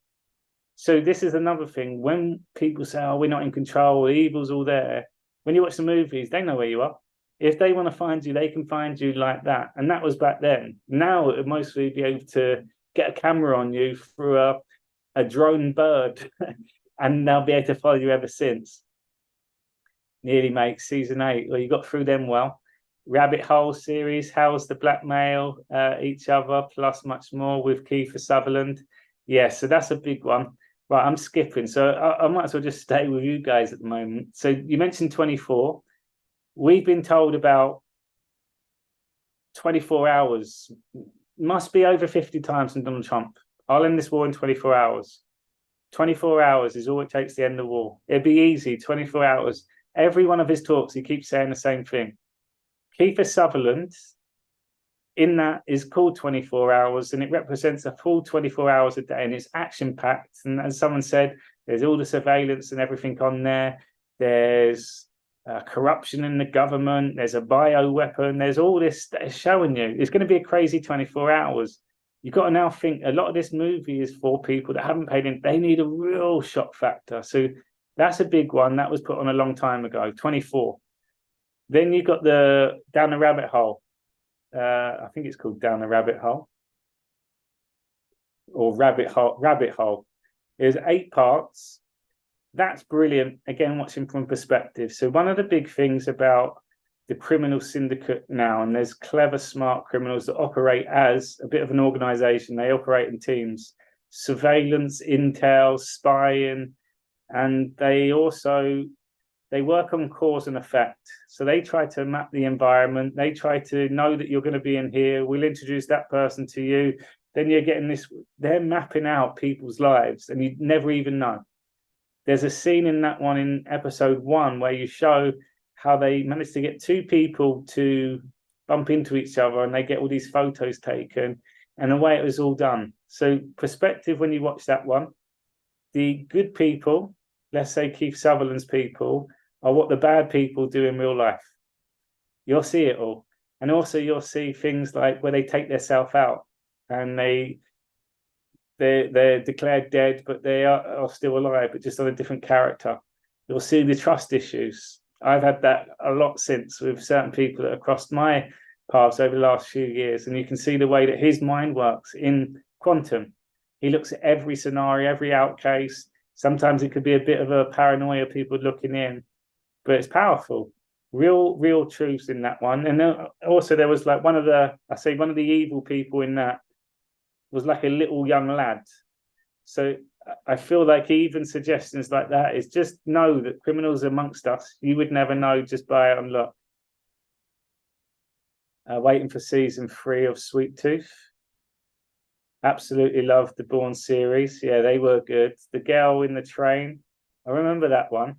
So this is another thing. When people say, oh, we're not in control, the evil's all there. When you watch the movies, they know where you are. If they want to find you, they can find you like that. And that was back then. Now it would mostly be able to get a camera on you through a drone bird and they'll be able to follow you ever since. Nearly makes season 8. Well, you got through them well. Rabbit Hole series, How's the Blackmail each other, plus much more with Kiefer Sutherland. Yeah, so that's a big one. Right, I'm skipping. So I might as well just stay with you guys at the moment. So you mentioned 24. We've been told about 24 hours. Must be over 50 times from Donald Trump. I'll end this war in 24 hours. 24 hours is all it takes to end the war. It'd be easy, 24 hours. Every one of his talks, he keeps saying the same thing. Kiefer Sutherland, in that, is called 24 hours, and it represents a full 24 hours a day, and it's action-packed. And as someone said, there's all the surveillance and everything on there. There's corruption in the government. There's a bioweapon. There's all this that is showing you. It's going to be a crazy 24 hours. You've got to now think a lot of this movie is for people that haven't paid in. They need a real shock factor. So that's a big one. That was put on a long time ago, 24. Then you got the Down the Rabbit Hole. I think it's called Down the Rabbit Hole. Or Rabbit Hole. There's 8 parts. That's brilliant. Again, watching from perspective. So one of the big things about the criminal syndicate now, and there's clever, smart criminals that operate as a bit of an organization. They operate in teams, surveillance, intel, spying, and they work on cause and effect. So they try to map the environment. They try to know that you're going to be in here. We'll introduce that person to you. Then you're getting this, they're mapping out people's lives and you never even know. There's a scene in that one in episode 1 where you show how they managed to get 2 people to bump into each other and they get all these photos taken and the way it was all done. So perspective when you watch that one, the good people, let's say Keith Sutherland's people, are what the bad people do in real life. You'll see it all. And also you'll see things like where they take their self out and they're declared dead, but they are still alive, but just on a different character. You'll see the trust issues. I've had that a lot since with certain people that have crossed my paths over the last few years. And you can see the way that his mind works in Quantum. He looks at every scenario, every out case. Sometimes it could be a bit of a paranoia, people looking in, but it's powerful. Real truths in that one. And then also there was like one of the evil people in that was like a little young lad. So I feel like even suggestions like that is just know that criminals amongst us. You would never know just by it on look. Waiting for season 3 of Sweet Tooth. Absolutely loved the Bourne series. Yeah, they were good. The Girl in the Train. I remember that one.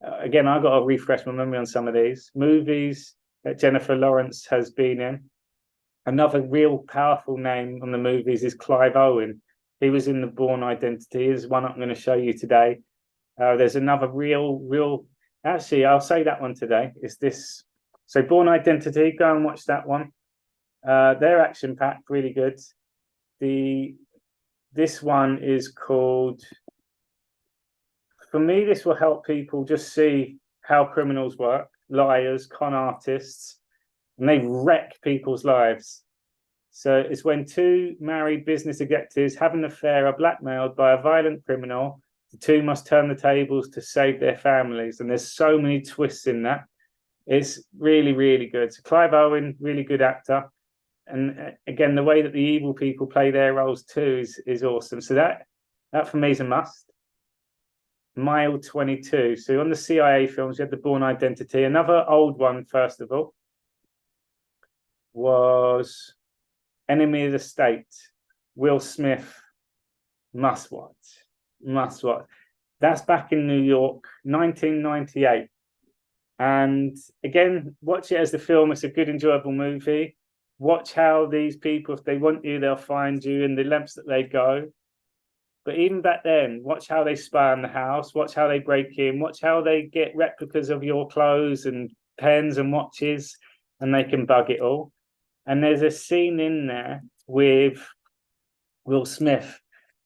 Again, I got to refresh my memory on some of these movies. that Jennifer Lawrence has been in. Another real powerful name on the movies is Clive Owen. He was in The Bourne Identity. Is one I'm going to show you today. There's another real. Actually, I'll say that one today. It's this. So Bourne Identity. Go and watch that one. They're action packed, really good. This one is called. For me, this will help people just see how criminals work, liars, con artists, and they wreck people's lives. So it's when two married business executives have an affair are blackmailed by a violent criminal. The two must turn the tables to save their families. And there's so many twists in that. It's really, really good. So Clive Owen, really good actor. And again, the way that the evil people play their roles too is awesome. So that for me is a must. Mile 22. So on the CIA films, you had the Bourne Identity. Another old one, first of all, was Enemy of the State. Will Smith, must watch. That's back in New York, 1998. And again, watch it as the film. It's a good, enjoyable movie. Watch how these people, if they want you, they'll find you, and the lengths that they go. But even back then, watch how they spy on the house, watch how they break in, watch how they get replicas of your clothes and pens and watches, and they can bug it all. And there's a scene in there with Will Smith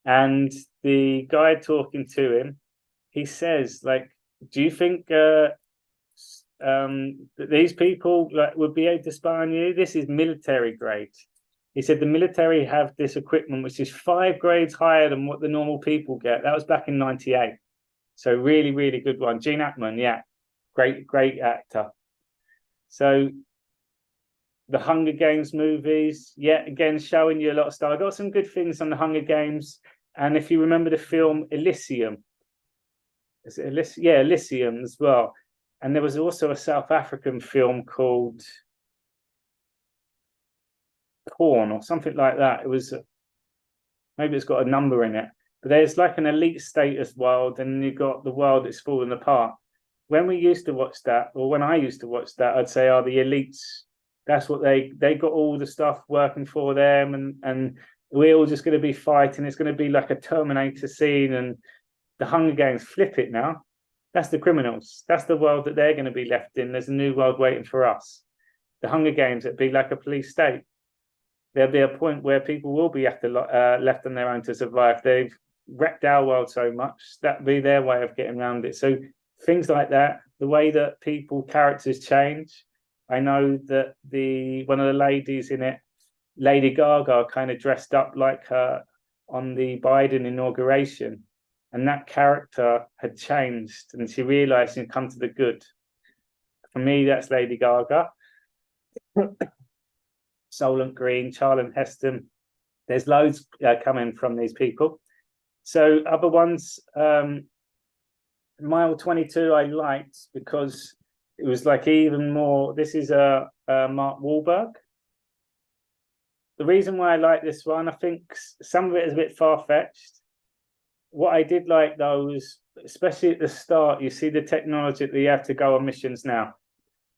and the guy talking to him. He says, like, do you think that these people would be able to spy on you? This is military grade. He said the military have this equipment which is 5 grades higher than what the normal people get. That was back in 98. So really, really good one. Gene Hackman, yeah, great actor. So the Hunger Games movies, yeah, again, showing you a lot of stuff. I got some good things on the Hunger Games. And if you remember the film Elysium, is it Elysium? Yeah, Elysium as well. And there was also a South African film called Corn or something like that. It was maybe it's got a number in it, but there's like an elite status world, and you've got the world that's falling apart. When we used to watch that, or when I used to watch that, I'd say, the elites, that's what they got all the stuff working for them, and we're all just going to be fighting. It's going to be like a Terminator scene. And the Hunger Games, flip it now. That's the criminals. That's the world that they're going to be left in. There's a new world waiting for us. The Hunger Games, it'd be like a police state. There'll be a point where people will be left on their own to survive. They've wrecked our world so much, that'd be their way of getting around it. So things like that, the way that characters change. I know that one of the ladies in it, Lady Gaga, kind of dressed up like her on the Biden inauguration, and that character had changed, and she realized she'd come to the good. For me, that's Lady Gaga. Solent Green, Charlton Heston. There's loads coming from these people. So other ones, Mile 22 I liked because it was like even more. This is a Mark Wahlberg. The reason why I like this one, I think some of it is a bit far-fetched. What I did like though was, especially at the start, you see the technology that you have to go on missions now,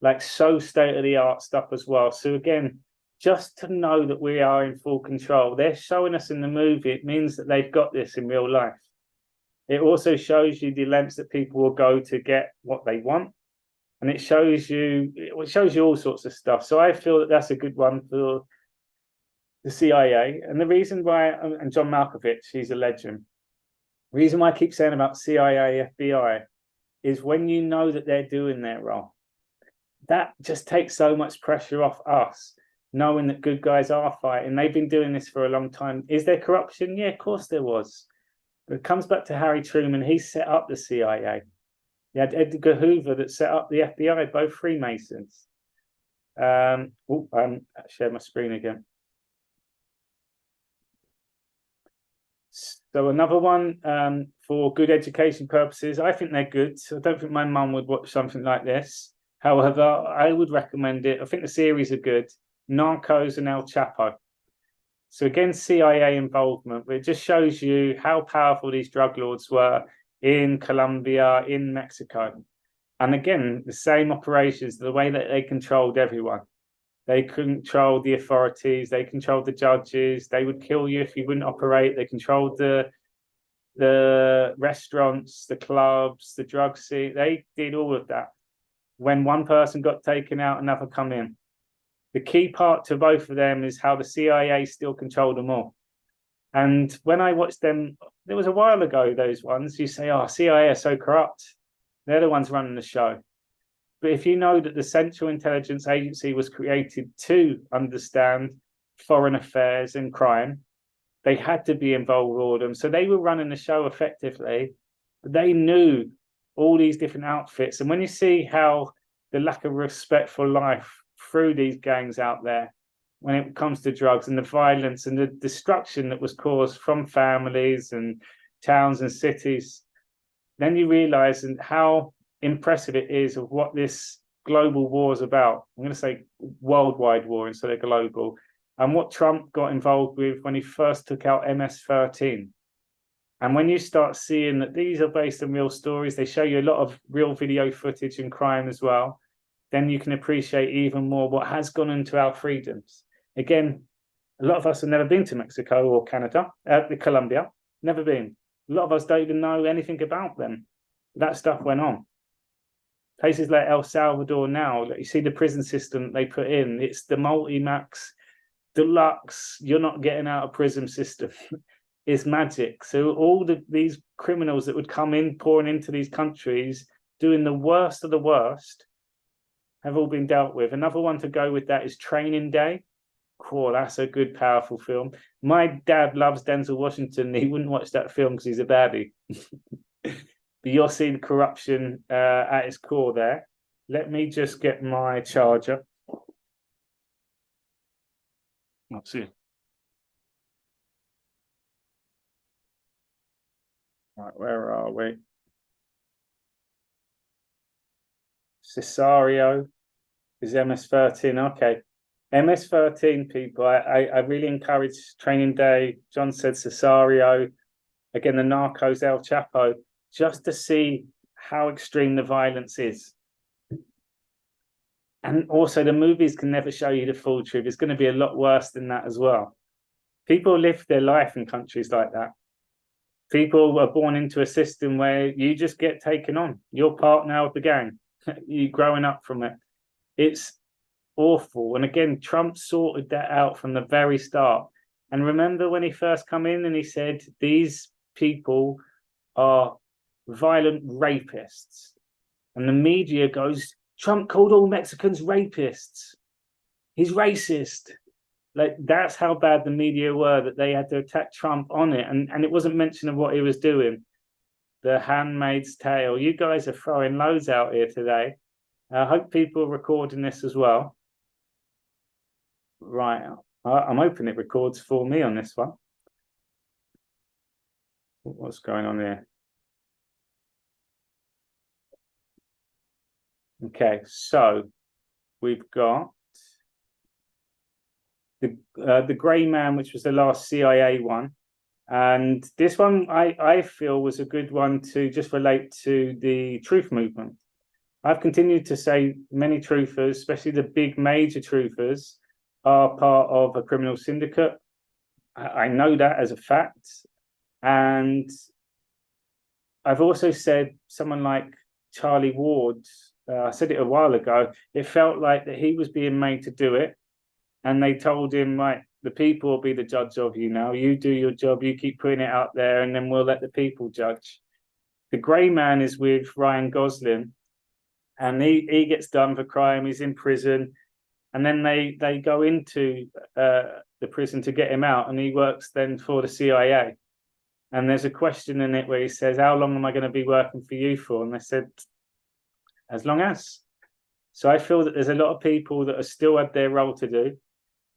like so state-of-the-art stuff as well. So again, just to know that we are in full control. They're showing us in the movie. It means that they've got this in real life. It also shows you the lengths that people will go to get what they want. And it shows you all sorts of stuff. So I feel that that's a good one for the CIA. And the reason why, and John Malkovich, he's a legend. The reason why I keep saying about CIA, FBI, is when you know that they're doing their role, that just takes so much pressure off us, knowing that good guys are fighting. They've been doing this for a long time. Is there corruption? Yeah, of course there was. But it comes back to Harry Truman. He set up the CIA. You had Edgar Hoover that set up the FBI, both Freemasons. I shared my screen again. So another one for good education purposes. I think they're good. So I don't think my mum would watch something like this. However, I would recommend it. I think the series are good. Narcos and El Chapo. So again, CIA involvement, but it just shows you how powerful these drug lords were in Colombia, in Mexico. And again, the same operations, the way that they controlled everyone. They controlled the authorities, they controlled the judges, they would kill you if you wouldn't operate. They controlled the restaurants, the clubs, the drug scene. They did all of that. When one person got taken out, another come in. The key part to both of them is how the CIA still controlled them all. And when I watched them, there was a while ago, those ones, you say, oh, CIA are so corrupt. They're the ones running the show. But if you know that the Central Intelligence Agency was created to understand foreign affairs and crime, they had to be involved with all of them. So they were running the show effectively. But they knew all these different outfits. And when you see how the lack of respect for life through these gangs out there, when it comes to drugs and the violence and the destruction that was caused from families and towns and cities, then you realize how impressive it is of what this global war is about. I'm going to say worldwide war instead of global, and what Trump got involved with when he first took out MS-13. And when you start seeing that these are based on real stories, they show you a lot of real video footage and crime as well, then you can appreciate even more what has gone into our freedoms. Again, a lot of us have never been to Mexico or Canada, Colombia, never been. A lot of us don't even know anything about them. That stuff went on. Places like El Salvador now, you see the prison system they put in. It's the multi-max, deluxe, you're not getting out of prison system. It's magic. So all these criminals that would come in, pouring into these countries, doing the worst of the worst, have all been dealt with. Another one to go with that is Training Day. Cool, that's a good, powerful film. My dad loves Denzel Washington. He wouldn't watch that film because he's a baddie. But you'll see the corruption at its core there. Let me just get my charger. Let's see. Right, where are we? Cesario is MS-13. Okay. MS-13 people, I really encourage Training Day. John said Cesario. Again, the Narcos El Chapo, just to see how extreme the violence is. And also, the movies can never show you the full truth. It's going to be a lot worse than that as well. People live their life in countries like that. People are born into a system where you just get taken on. You're part now of the gang. You're growing up from it. It's awful. And again, Trump sorted that out from the very start. And remember when he first come in and he said, these people are violent rapists. And the media goes, Trump called all Mexicans rapists. He's racist. Like, that's how bad the media were, that they had to attack Trump on it. And it wasn't mention of what he was doing. The Handmaid's Tale. You guys are throwing loads out here today. I hope people are recording this as well. Right. I'm hoping it records for me on this one. What's going on here? Okay, so we've got the Grey Man, which was the last CIA one. And this one I feel was a good one to just relate to the truth movement. I've continued to say many truthers, especially the big major truthers, are part of a criminal syndicate. I know that as a fact. And I've also said someone like Charlie Ward, I said it a while ago, it felt like that he was being made to do it. And they told him, right, the people will be the judge of you now. You do your job, you keep putting it out there, and then we'll let the people judge. The Grey Man is with Ryan Gosling, and he gets done for crime. He's in prison. And then they go into the prison to get him out, and he works then for the CIA. And there's a question in it where he says, how long am I going to be working for you for? And they said, as long as. So I feel that there's a lot of people that are still had their role to do.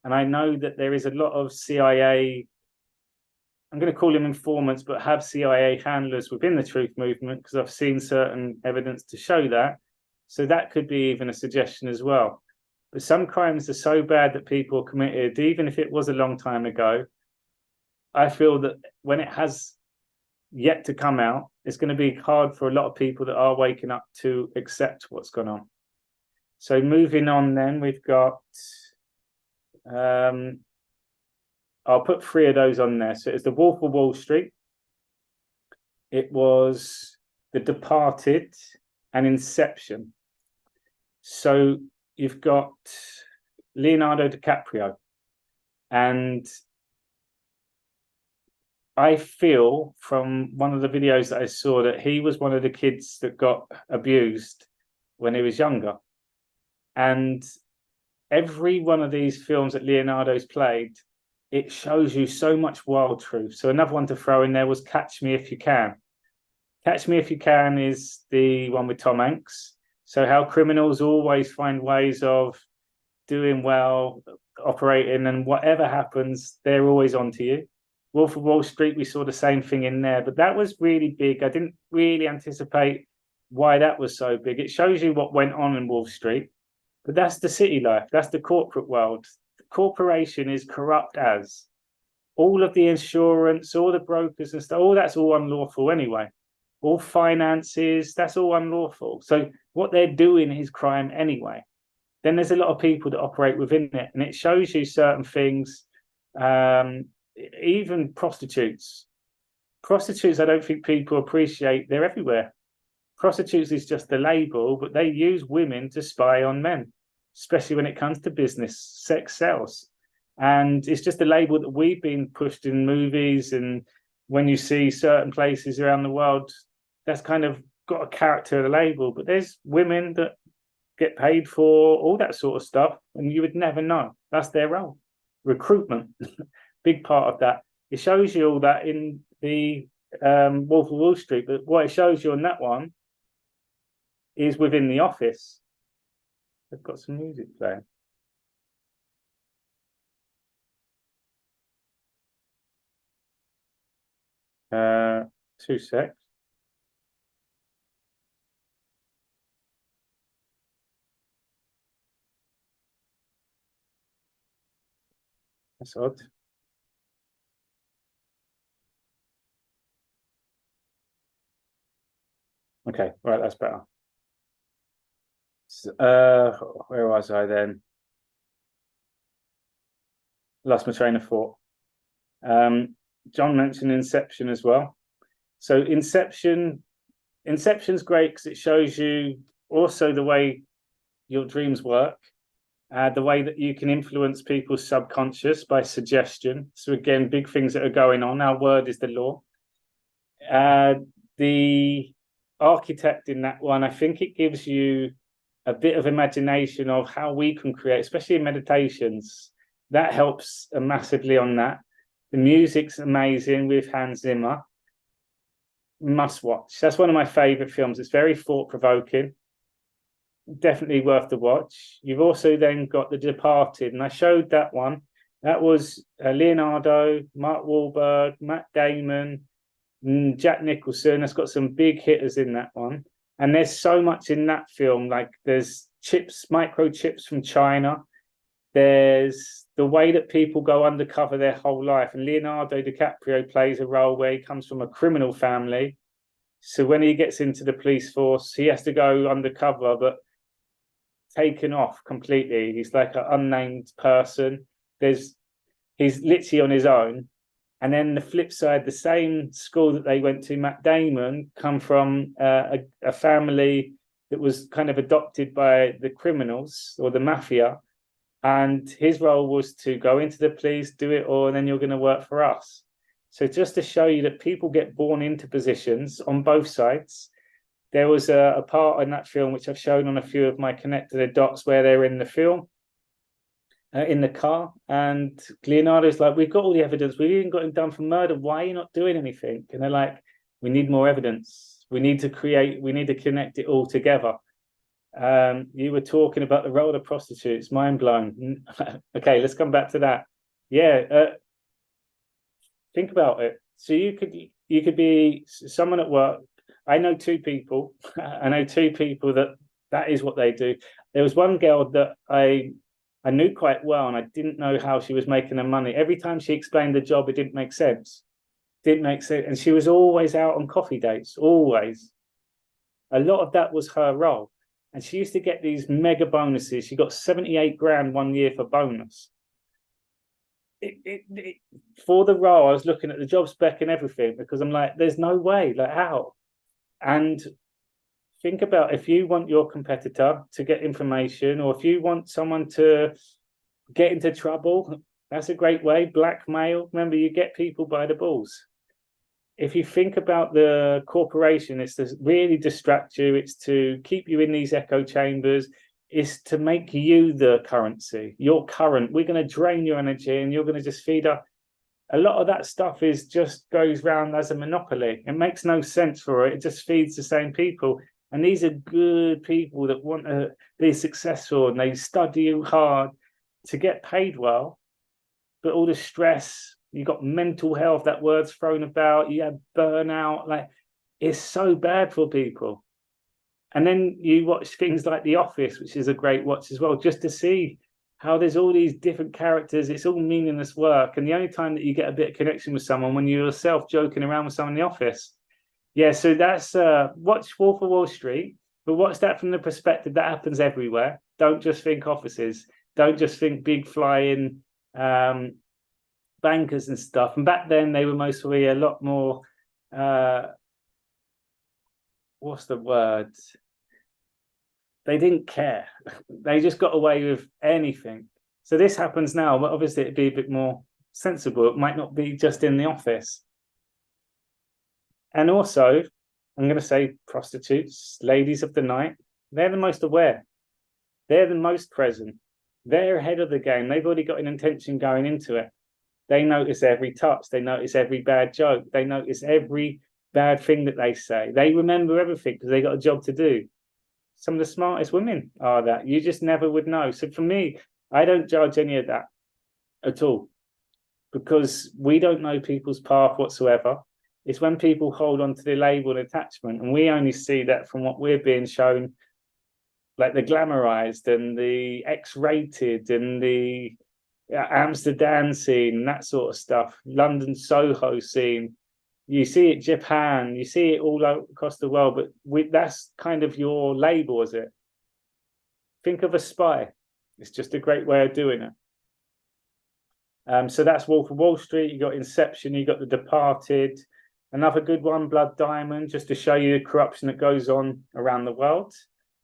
And I know that there is a lot of CIA, I'm going to call them informants, but have CIA handlers within the truth movement, because I've seen certain evidence to show that. So that could be even a suggestion as well. But some crimes are so bad that people committed, even if it was a long time ago, I feel that when it has yet to come out, it's going to be hard for a lot of people that are waking up to accept what's gone on. So moving on, then we've got. I'll put 3 of those on there. So it's The Wolf of Wall Street. It was The Departed and Inception. So you've got Leonardo DiCaprio, and I feel from one of the videos that I saw that he was one of the kids that got abused when he was younger. And every one of these films that Leonardo's played, it shows you so much wild truth. So another one to throw in there was Catch Me If You Can. Catch Me If You Can is the one with Tom Hanks. So how criminals always find ways of doing well, operating, and whatever happens, they're always onto you. Wolf of Wall Street, we saw the same thing in there, but that was really big. I didn't really anticipate why that was so big. It shows you what went on in Wall Street, but that's the city life. That's the corporate world. The corporation is corrupt as all of the insurance, all the brokers and stuff. All that's all unlawful anyway. All finances, that's all unlawful. So what they're doing is crime anyway. Then there's a lot of people that operate within it, and it shows you certain things. Even prostitutes. Prostitutes, I don't think people appreciate. They're everywhere. Prostitutes is just the label, but they use women to spy on men, especially when it comes to business. Sex sells. And it's just a label that we've been pushed in movies, and when you see certain places around the world, that's kind of got a character of the label. But there's women that get paid for all that sort of stuff, and you would never know. That's their role. Recruitment. Big part of that. It shows you all that in the Wolf of Wall Street, but what it shows you on that one is within the office. They've got some music playing. Two secs. That's odd. Okay, right, that's better. Where was I then? Lost my train of thought. John mentioned Inception as well. So Inception's great because it shows you also the way your dreams work, the way that you can influence people's subconscious by suggestion. So again, big things that are going on. Our word is the law. The architect in that one, I think it gives you a bit of imagination of how we can create, especially in meditations. That helps massively on that. The music's amazing with Hans Zimmer. Must watch. That's one of my favorite films. It's very thought-provoking. Definitely worth the watch. You've also then got The Departed, and I showed that one. That was Leonardo, Mark Wahlberg, Matt Damon, Jack Nicholson. It's got some big hitters in that one. And there's so much in that film. Like there's microchips from China. There's the way that people go undercover their whole life. And Leonardo DiCaprio plays a role where he comes from a criminal family. So when he gets into the police force, he has to go undercover, but taken off completely. He's like an unnamed person. He's literally on his own. And then the flip side, the same school that they went to, Matt Damon, come from a family that was kind of adopted by the criminals or the mafia. And his role was to go into the police, do it all, and then you're going to work for us. So just to show you that people get born into positions on both sides. There was a part in that film, which I've shown on a few of my Connected the Dots, where they're in the film, in the car, and Leonardo's like, we've got all the evidence. We've even got him done for murder. Why are you not doing anything? And they're like, we need more evidence. We need to connect it all together. You were talking about the role of prostitutes, mind blown. Okay, let's come back to that. Yeah, think about it. So you could be someone at work. I know two people. I know two people that is what they do. There was one girl that I knew quite well, and I didn't know how she was making her money. Every time she explained the job, it didn't make sense. Didn't make sense. And she was always out on coffee dates, always. A lot of that was her role. And she used to get these mega bonuses. She got 78 grand one year for bonus. For the role, I was looking at the job spec and everything, because I'm like, there's no way, like how? And think about, if you want your competitor to get information, or if you want someone to get into trouble, that's a great way. Blackmail. Remember, you get people by the balls. If you think about the corporation, it's to really distract you. It's to keep you in these echo chambers. It's to make you the currency. Your current. We're going to drain your energy, and you're going to just feed up. A lot of that stuff is just goes round as a monopoly. It makes no sense for it. It just feeds the same people. And these are good people that want to be successful, and they study hard to get paid well. But all the stress, you got mental health, that word's thrown about, you have burnout, like it's so bad for people. And then you watch things like The Office, which is a great watch as well, just to see how there's all these different characters. It's all meaningless work. And the only time that you get a bit of connection with someone, when you're yourself joking around with someone in the office. Yeah, so that's watch Wolf of Wall Street, but watch that from the perspective that happens everywhere. Don't just think offices. Don't just think big flying bankers and stuff. And back then they were mostly a lot more what's the word? They didn't care. They just got away with anything. So this happens now, but obviously it'd be a bit more sensible. It might not be just in the office. And also, I'm going to say prostitutes, ladies of the night, they're the most aware. They're the most present. They're ahead of the game. They've already got an intention going into it. They notice every touch. They notice every bad joke. They notice every bad thing that they say. They remember everything because they got a job to do. Some of the smartest women are that. You just never would know. So for me, I don't judge any of that at all, because we don't know people's path whatsoever. It's when people hold on to the label and attachment, and we only see that from what we're being shown, like the glamorized and the X-rated and the Amsterdam scene and that sort of stuff, London Soho scene. You see it Japan, you see it all across the world, but that's kind of your label, is it? Think of a spy. It's just a great way of doing it. So that's Wolf of Wall Street. You got Inception, you got The Departed. Another good one, Blood Diamond, just to show you the corruption that goes on around the world.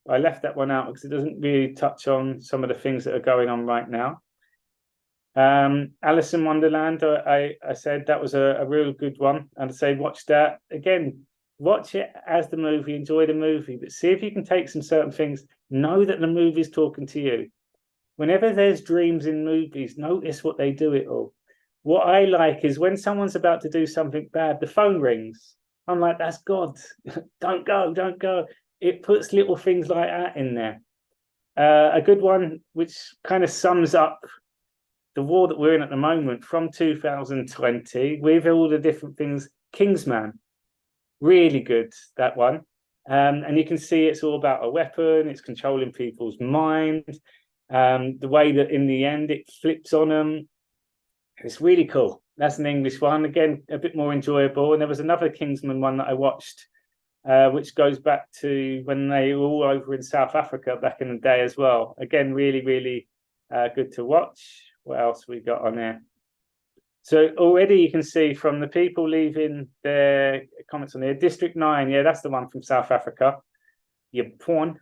I left that one out because it doesn't really touch on some of the things that are going on right now. Alice in Wonderland, I said that was a real good one. And I say watch that. Again, watch it as the movie, enjoy the movie, but see if you can take some certain things. Know that the movie's talking to you. Whenever there's dreams in movies, notice what they do it all. What I like is when someone's about to do something bad, the phone rings. I'm like, that's God. Don't go, don't go. It puts little things like that in there. A good one, which kind of sums up the war that we're in at the moment from 2020 with all the different things. Kingsman, really good, that one. And you can see it's all about a weapon. It's controlling people's mind. The way that in the end it flips on them. It's really cool. That's an English one. Again, a bit more enjoyable. And there was another Kingsman one that I watched, which goes back to when they were all over in South Africa back in the day as well. Again, really, really good to watch. What else we got on there? So already you can see from the people leaving their comments on there, District 9, yeah, that's the one from South Africa. Your porn.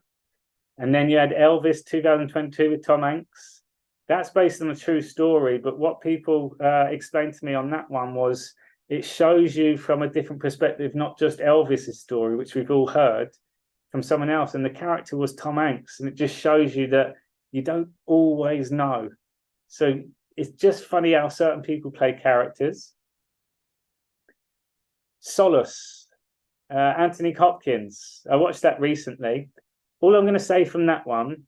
And then you had Elvis 2022 with Tom Hanks. That's based on a true story, but what people explained to me on that one was it shows you from a different perspective, not just Elvis's story, which we've all heard, from someone else. And the character was Tom Hanks. And it just shows you that you don't always know. So it's just funny how certain people play characters. Solace, Anthony Hopkins. I watched that recently. All I'm going to say from that one,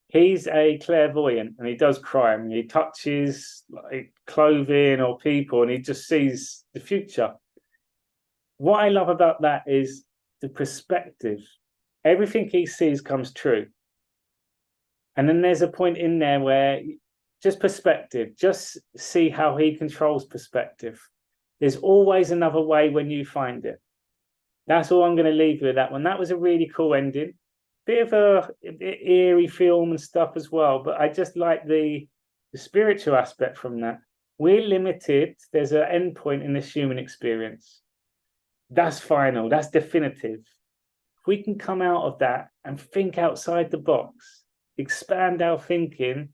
he's a clairvoyant and he does crime. He touches like clothing or people and he just sees the future. What I love about that is the perspective. Everything he sees comes true. And then there's a point in there where just perspective, just see how he controls perspective. There's always another way when you find it. That's all I'm going to leave you with that one. That was a really cool ending. Bit of a bit eerie film and stuff as well, but I just like the spiritual aspect from that. We're limited. There's an end point in this human experience. That's final. That's definitive. If we can come out of that and think outside the box, expand our thinking,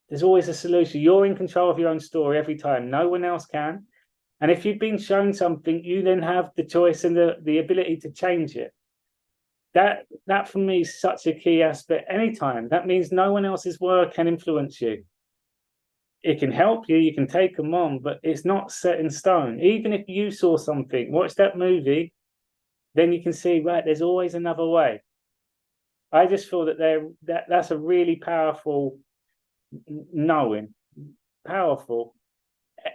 there's always a solution. You're in control of your own story every time. No one else can. And if you've been shown something, you then have the choice and the ability to change it. That for me is such a key aspect. Anytime. That means no one else's word can influence you. It can help you, you can take them on, but it's not set in stone. Even if you saw something, watch that movie, then you can see, right, there's always another way. I just feel that's a really powerful knowing. Powerful.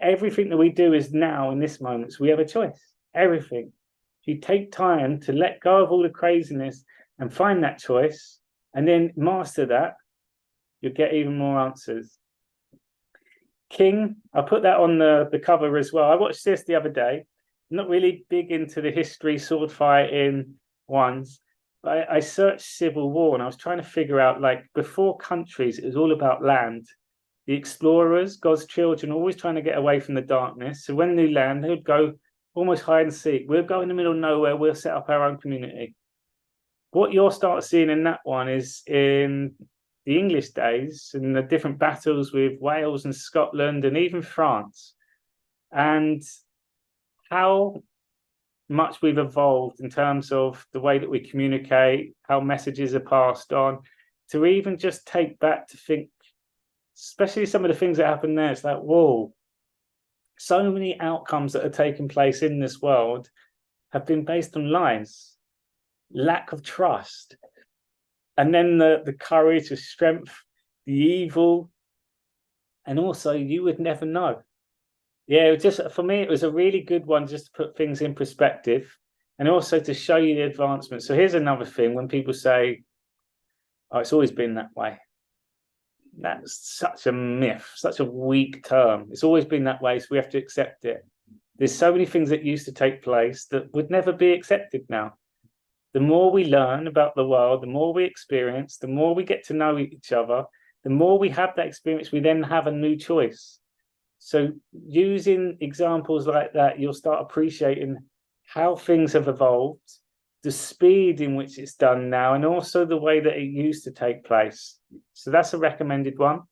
Everything that we do is now in this moment. So we have a choice. Everything. If you take time to let go of all the craziness and find that choice and then master that, you'll get even more answers. King, I put that on the cover as well. I watched this the other day. I'm not really big into the history, sword fighting ones, but I searched Civil War and I was trying to figure out, like, before countries, it was all about land. The explorers, God's children, always trying to get away from the darkness. So when new land, they would go almost hide and seek. We'll go in the middle of nowhere. We'll set up our own community. What you'll start seeing in that one is in the English days and the different battles with Wales and Scotland and even France, and how much we've evolved in terms of the way that we communicate, how messages are passed on, to even just take back to think, especially some of the things that happen there. It's like, whoa, so many outcomes that are taking place in this world have been based on lies, lack of trust, and then the courage, the strength, the evil, and also you would never know. Yeah, it was just, for me, it was a really good one just to put things in perspective and also to show you the advancement. So here's another thing when people say, oh, it's always been that way. That's such a myth, such a weak term. It's always been that way, so we have to accept it. There's so many things that used to take place that would never be accepted now. The more we learn about the world, the more we experience, the more we get to know each other, the more we have that experience, we then have a new choice. So using examples like that, you'll start appreciating how things have evolved, the speed in which it's done now, and also the way that it used to take place. So that's a recommended one.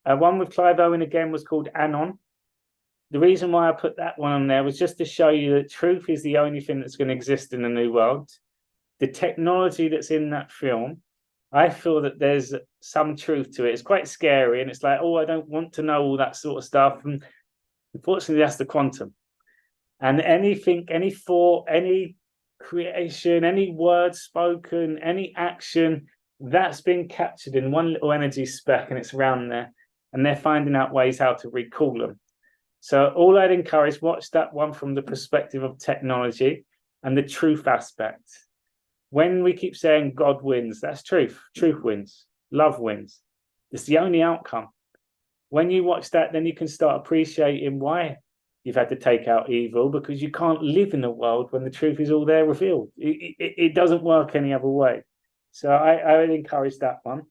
One with Clive Owen again was called Anon. The reason why I put that one on there was just to show you that truth is the only thing that's going to exist in the new world. The technology that's in that film, I feel that there's some truth to it. It's quite scary, and it's like, oh, I don't want to know all that sort of stuff. And unfortunately, that's the quantum. And anything, any thought, any creation, any word spoken, any action, that's been captured in one little energy speck, and it's around there. And they're finding out ways how to recall them. So all I'd encourage, watch that one from the perspective of technology and the truth aspect. When we keep saying God wins, that's truth. Truth wins. Love wins. It's the only outcome. When you watch that, then you can start appreciating why you've had to take out evil, because you can't live in a world when the truth is all there revealed. It doesn't work any other way. So I would encourage that one.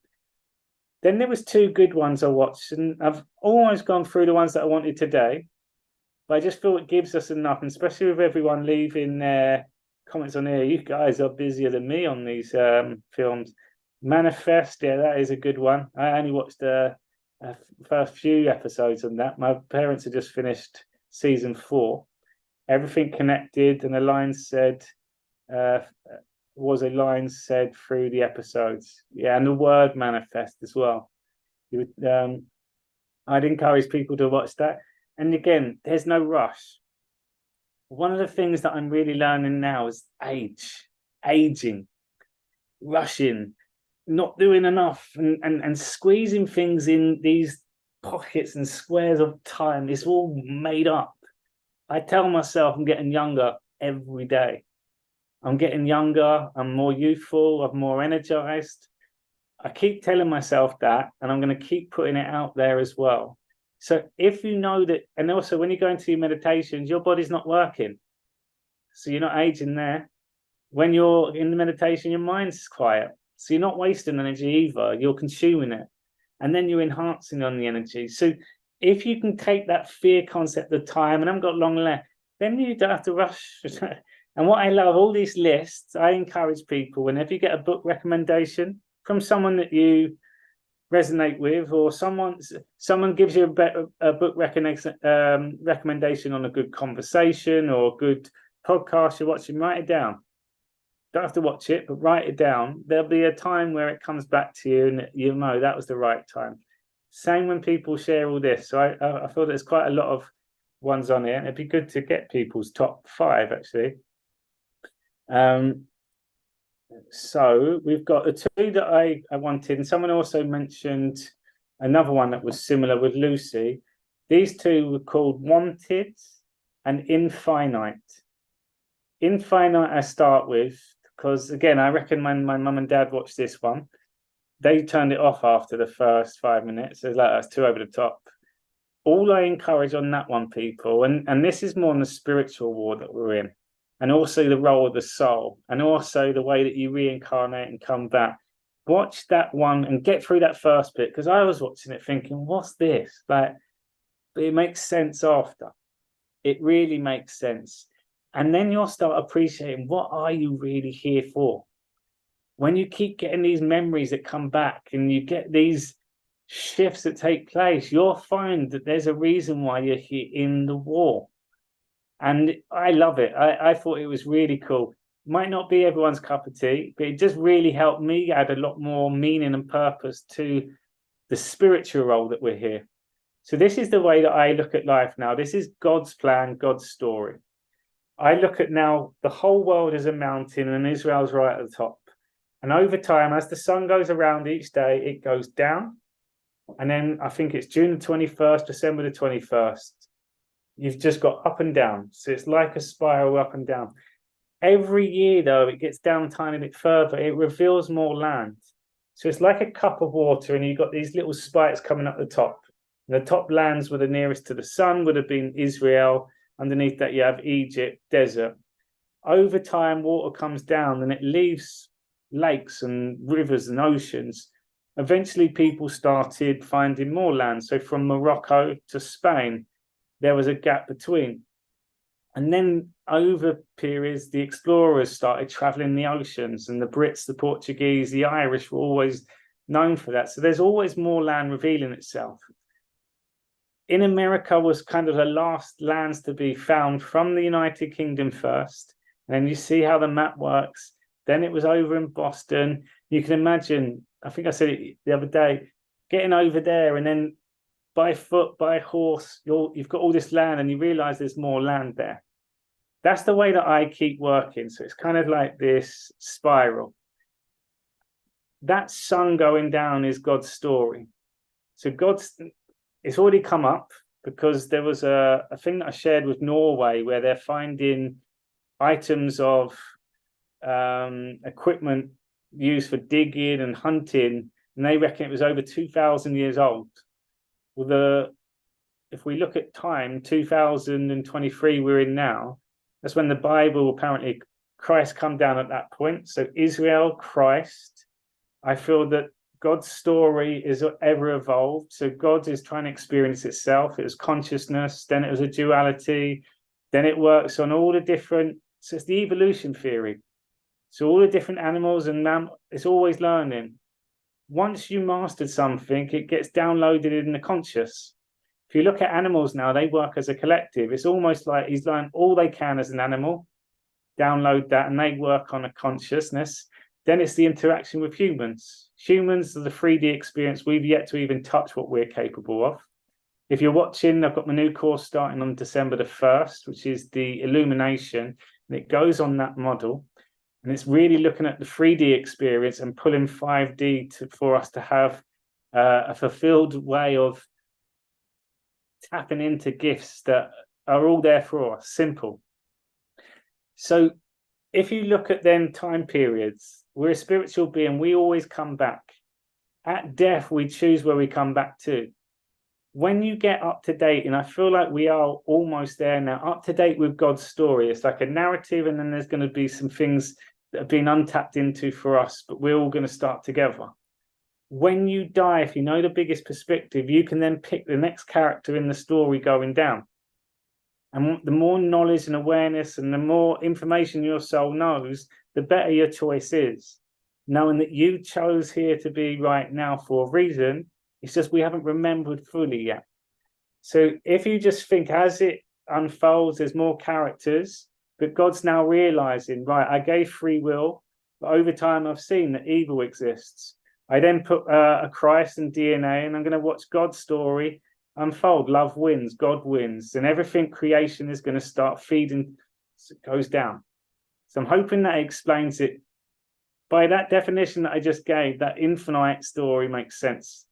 Then there was two good ones I watched, and I've almost gone through the ones that I wanted today, but I just feel it gives us enough, and especially with everyone leaving their comments on here. You guys are busier than me on these films. Manifest, yeah, that is a good one. I only watched the first few episodes on that. My parents had just finished season 4. Everything connected, and a line said through the episodes. Yeah, and the word manifest as well. I'd encourage people to watch that. And again, there's no rush. One of the things that I'm really learning now is aging, rushing, not doing enough, and squeezing things in these pockets and squares of time. It's all made up. I tell myself I'm getting younger every day. I'm getting younger, I'm more youthful, I'm more energized. I keep telling myself that, and I'm going to keep putting it out there as well. So if you know that, and also when you go into your meditations, your body's not working. So you're not aging there. When you're in the meditation, your mind's quiet. So you're not wasting energy either. You're consuming it. And then you're enhancing on the energy. So if you can take that fear concept of time, and I haven't got long left, then you don't have to rush. And what I love, all these lists, I encourage people, whenever you get a book recommendation from someone that you resonate with, or someone gives you a book recommendation on a good conversation or a good podcast you're watching, write it down. Don't have to watch it, but write it down. There'll be a time where it comes back to you and you know that was the right time. Same when people share all this. So I feel there's quite a lot of ones on here, and it'd be good to get people's top 5 actually. So we've got the 2 that I wanted, and someone also mentioned another one that was similar with Lucy. These 2 were called Wanted and Infinite. Infinite I start with because, again, I recommend my mum and dad watch this one. They turned it off after the first 5 minutes. It's like, that's too over the top. All I encourage on that one, people, and this is more on the spiritual war that we're in, and also the role of the soul, and also the way that you reincarnate and come back. Watch that one and get through that first bit, because I was watching it thinking, what's this? Like, but it makes sense after. It really makes sense. And then you'll start appreciating, what are you really here for? When you keep getting these memories that come back and you get these shifts that take place, you'll find that there's a reason why you're here in the war. And I love it. I thought it was really cool. Might not be everyone's cup of tea, but it just really helped me add a lot more meaning and purpose to the spiritual role that we're here. So this is the way that I look at life now. This is God's plan, God's story. I look at now the whole world as a mountain and Israel's right at the top. And over time, as the sun goes around each day, it goes down. And then I think it's June the 21st, December the 21st. You've just got up and down. So it's like a spiral up and down. Every year, though, it gets down a tiny bit further. It reveals more land. So it's like a cup of water, and you've got these little spikes coming up the top. And the top lands were the nearest to the sun, would have been Israel. Underneath that, you have Egypt, desert. Over time, water comes down and it leaves lakes and rivers and oceans. Eventually, people started finding more land. So from Morocco to Spain, there was a gap between. And then over periods, the explorers started traveling the oceans, and the Brits, the Portuguese, the Irish were always known for that. So there's always more land revealing itself. In America was kind of the last lands to be found from the United Kingdom first. And then you see how the map works. Then it was over in Boston. You can imagine, I think I said it the other day, getting over there and then by foot, by horse, you've got all this land and you realize there's more land there. That's the way that I keep working. So it's kind of like this spiral. That sun going down is God's story. So it's already come up because there was a thing that I shared with Norway where they're finding items of equipment used for digging and hunting, and they reckon it was over 2,000 years old. Well, if we look at time, 2023 we're in now, that's when the Bible, apparently Christ come down at that point. So Israel, Christ, I feel that God's story is ever evolved. So God is trying to experience itself. It was consciousness, then it was a duality, then it works on all the different, so it's the evolution theory. So all the different animals and it's always learning. Once you mastered something, it gets downloaded in the conscious. If you look at animals now, they work as a collective. It's almost like he's learned all they can as an animal, download that, and they work on a consciousness. Then it's the interaction with humans. Humans are the 3D experience. We've yet to even touch what we're capable of. If you're watching, I've got my new course starting on December the 1st, which is the illumination, and it goes on that model. And it's really looking at the 3D experience and pulling 5D for us to have a fulfilled way of tapping into gifts that are all there for us, simple. So if you look at then time periods, we're a spiritual being, we always come back. At death, we choose where we come back to. when you get up to date, and I feel like we are almost there now, up to date with God's story, it's like a narrative, and then there's going to be some things that have been untapped into for us, but we're all going to start together. When you die, if you know the biggest perspective, you can then pick the next character in the story going down. And the more knowledge and awareness and the more information your soul knows, the better your choice is. Knowing that you chose here to be right now for a reason, it's just we haven't remembered fully yet. So if you just think as it unfolds, there's more characters, but God's now realizing, right, I gave free will, but over time I've seen that evil exists. I then put a Christ and DNA, and I'm going to watch God's story unfold. Love wins, God wins, and everything creation is going to start feeding, goes down. So I'm hoping that explains it. By that definition that I just gave, that infinite story makes sense.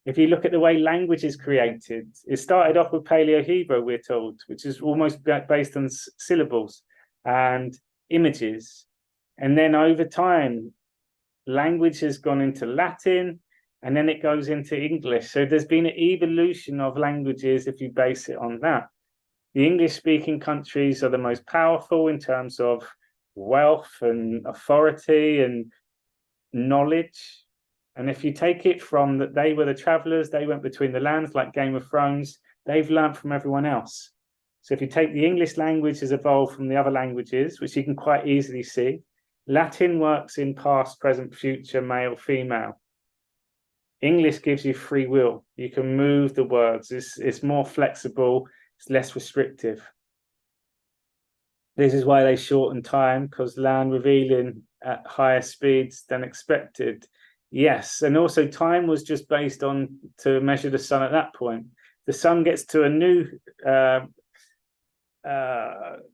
If you look at the way language is created, it started off with Paleo-Hebrew, we're told, which is almost based on syllables and images. And then over time, language has gone into Latin, and then it goes into English. So there's been an evolution of languages if you base it on that. The English-speaking countries are the most powerful in terms of wealth and authority and knowledge. And if you take it from that they were the travelers, they went between the lands like Game of Thrones, they've learned from everyone else. So if you take the English language has evolved from the other languages, which you can quite easily see, Latin works in past, present, future, male, female. English gives you free will. You can move the words. It's more flexible. It's less restrictive. This is why they shorten time, because land revealing at higher speeds than expected. Yes, and also time was just based on to measure the sun at that point. The sun gets to a new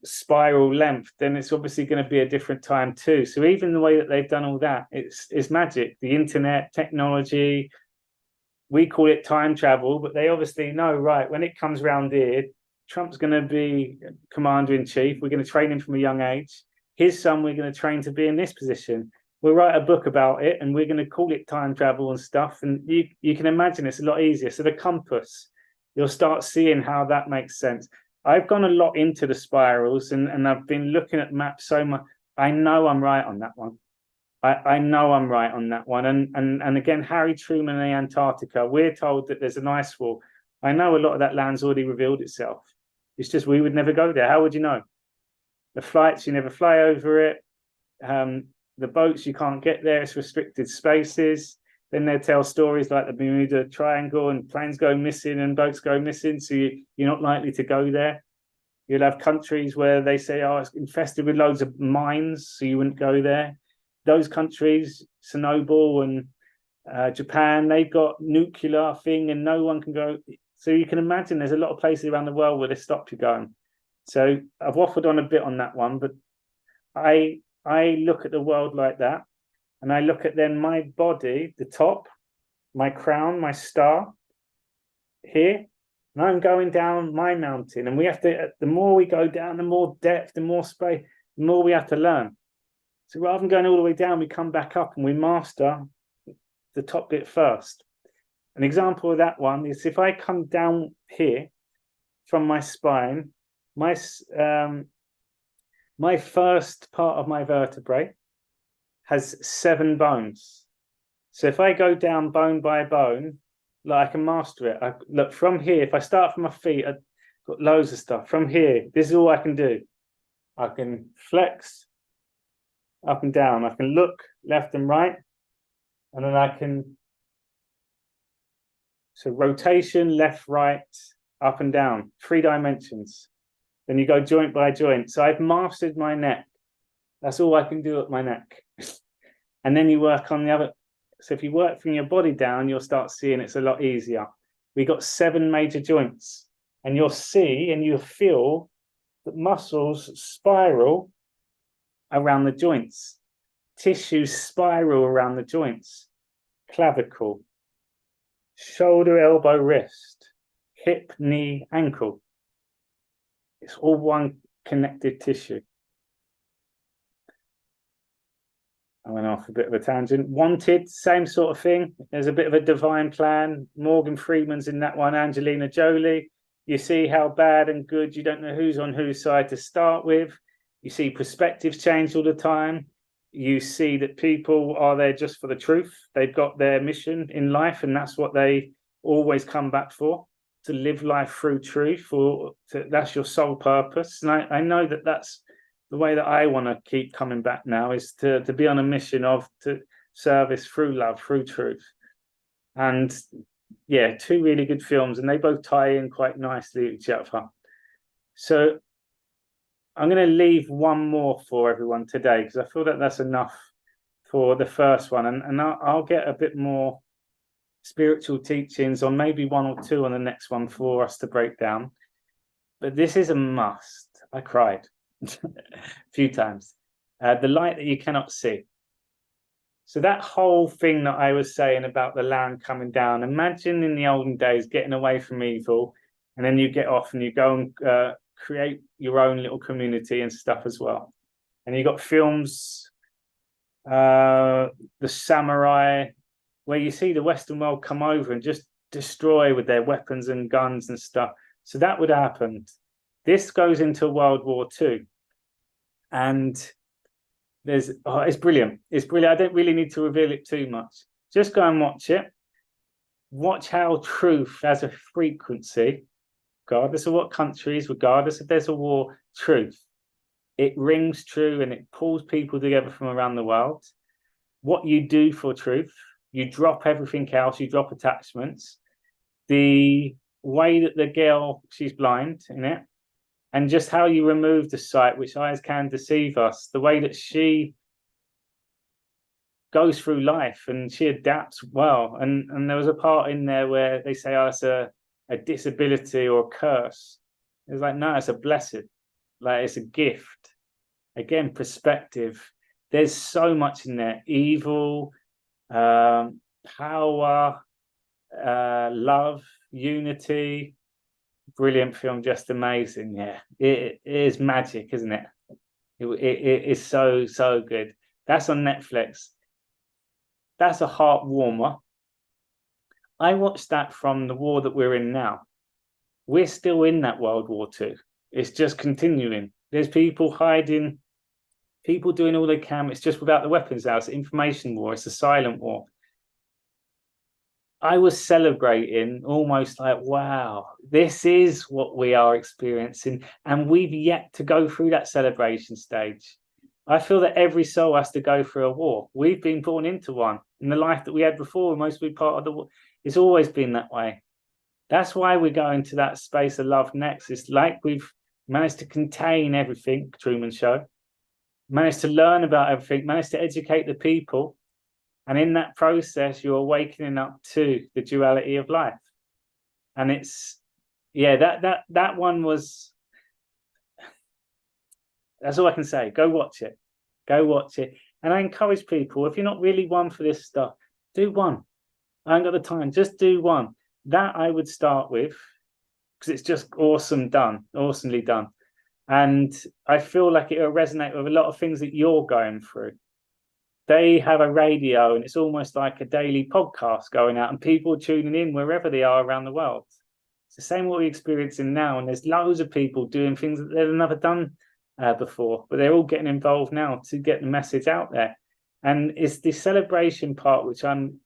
spiral length, then it's obviously going to be a different time too. So even the way that they've done all that, it's magic. The internet, technology, we call it time travel, but they obviously know, right, when it comes round here, Trump's going to be commander-in-chief. We're going to train him from a young age. His son, we're going to train to be in this position. We'll write a book about it, and we're going to call it time travel and stuff. And you can imagine it's a lot easier. So the compass, you'll start seeing how that makes sense. I've gone a lot into the spirals, and I've been looking at maps so much. I know I'm right on that one. I know I'm right on that one. And again, Harry Truman and Antarctica, we're told that there's an ice wall. I know a lot of that land's already revealed itself. It's just we would never go there. How would you know? The flights, you never fly over it. The boats, you can't get there. It's restricted spaces. Then they tell stories like the Bermuda Triangle, and planes go missing and boats go missing. So you're not likely to go there. You'll have countries where they say, oh, it's infested with loads of mines, so you wouldn't go there. Those countries, Chernobyl and Japan, they've got nuclear thing and no one can go. So you can imagine there's a lot of places around the world where they stop you going. So I've waffled on a bit on that one, but I look at the world like that, and I look at then my body, the top, my crown, my star here, and I'm going down my mountain. And we have to, the more we go down, the more depth, the more space, the more we have to learn. So rather than going all the way down, we come back up and we master the top bit first. An example of that one is if I come down here from my spine, my first part of my vertebrae has 7 bones. So if I go down bone by bone, like I can master it. Look, from here, if I start from my feet, I've got loads of stuff. From here, this is all I can do. I can flex up and down. I can look left and right, and then I can, so rotation, left, right, up and down, 3 dimensions. Then you go joint by joint. So I've mastered my neck. That's all I can do at my neck. And then you work on the other. So if you work from your body down, you'll start seeing it's a lot easier. We got 7 major joints, and you'll see and you'll feel that muscles spiral around the joints. Tissues spiral around the joints. Clavicle, shoulder, elbow, wrist, hip, knee, ankle. It's all one connected tissue. I went off a bit of a tangent. Wanted, same sort of thing. There's a bit of a divine plan. Morgan Freeman's in that one, Angelina Jolie. You see how bad and good, you don't know who's on whose side to start with. You see perspectives change all the time. You see that people are there just for the truth. They've got their mission in life, and that's what they always come back for, to live life through truth, that's your sole purpose. And I know that that's the way that I want to keep coming back now, is to be on a mission of to service through love, through truth. And yeah, two really good films, and they both tie in quite nicely with each other. So I'm going to leave one more for everyone today, because I feel that that's enough for the first one, and I'll get a bit more spiritual teachings on maybe one or two on the next one for us to break down. But this is a must. I cried a few times. The light that you cannot see. So that whole thing that I was saying about the land coming down, imagine in the olden days getting away from evil, and then you get off and you go and create your own little community and stuff as well. And you got films, the samurai, where you see the Western world come over and just destroy with their weapons and guns and stuff. So that would happen. This goes into World War II. And it's brilliant. It's brilliant. I don't really need to reveal it too much. Just go and watch it. Watch how truth has a frequency, regardless of what countries, regardless if there's a war, truth. It rings true and it pulls people together from around the world. What you do for truth, you drop everything else, you drop attachments. The way that the girl, she's blind in it, and just how you remove the sight, which eyes can deceive us, the way that she goes through life and she adapts well. And there was a part in there where they say, oh, it's a disability or a curse. It's like, no, it's a blessing. Like, it's a gift. Again, perspective. There's so much in there. Evil, power, love, unity. Brilliant film, just amazing. Yeah, it is magic, isn't it? It is so good. That's on Netflix. That's a heart warmer. I watched that from the war that we're in now. We're still in that World War II. It's just continuing. There's people hiding, people doing all they can. It's just without the weapons now. It's an information war. It's a silent war. I was celebrating, almost like, wow, this is what we are experiencing. And we've yet to go through that celebration stage. I feel that every soul has to go through a war. We've been born into one. In the life that we had before, most of part of the war. It's always been that way. That's why we're going to that space of love next. It's like we've managed to contain everything, Truman Show, managed to learn about everything, managed to educate the people. And in that process, you're awakening up to the duality of life. And it's, yeah, that one was, that's all I can say. Go watch it. Go watch it. And I encourage people, if you're not really one for this stuff, do one. I ain't got the time. Just do one. That I would start with, because it's just awesomely done. And I feel like it will resonate with a lot of things that you're going through. They have a radio and it's almost like a daily podcast going out and people tuning in wherever they are around the world. It's the same what we're experiencing now. And there's loads of people doing things that they've never done before, but they're all getting involved now to get the message out there. And it's the celebration part, which I'm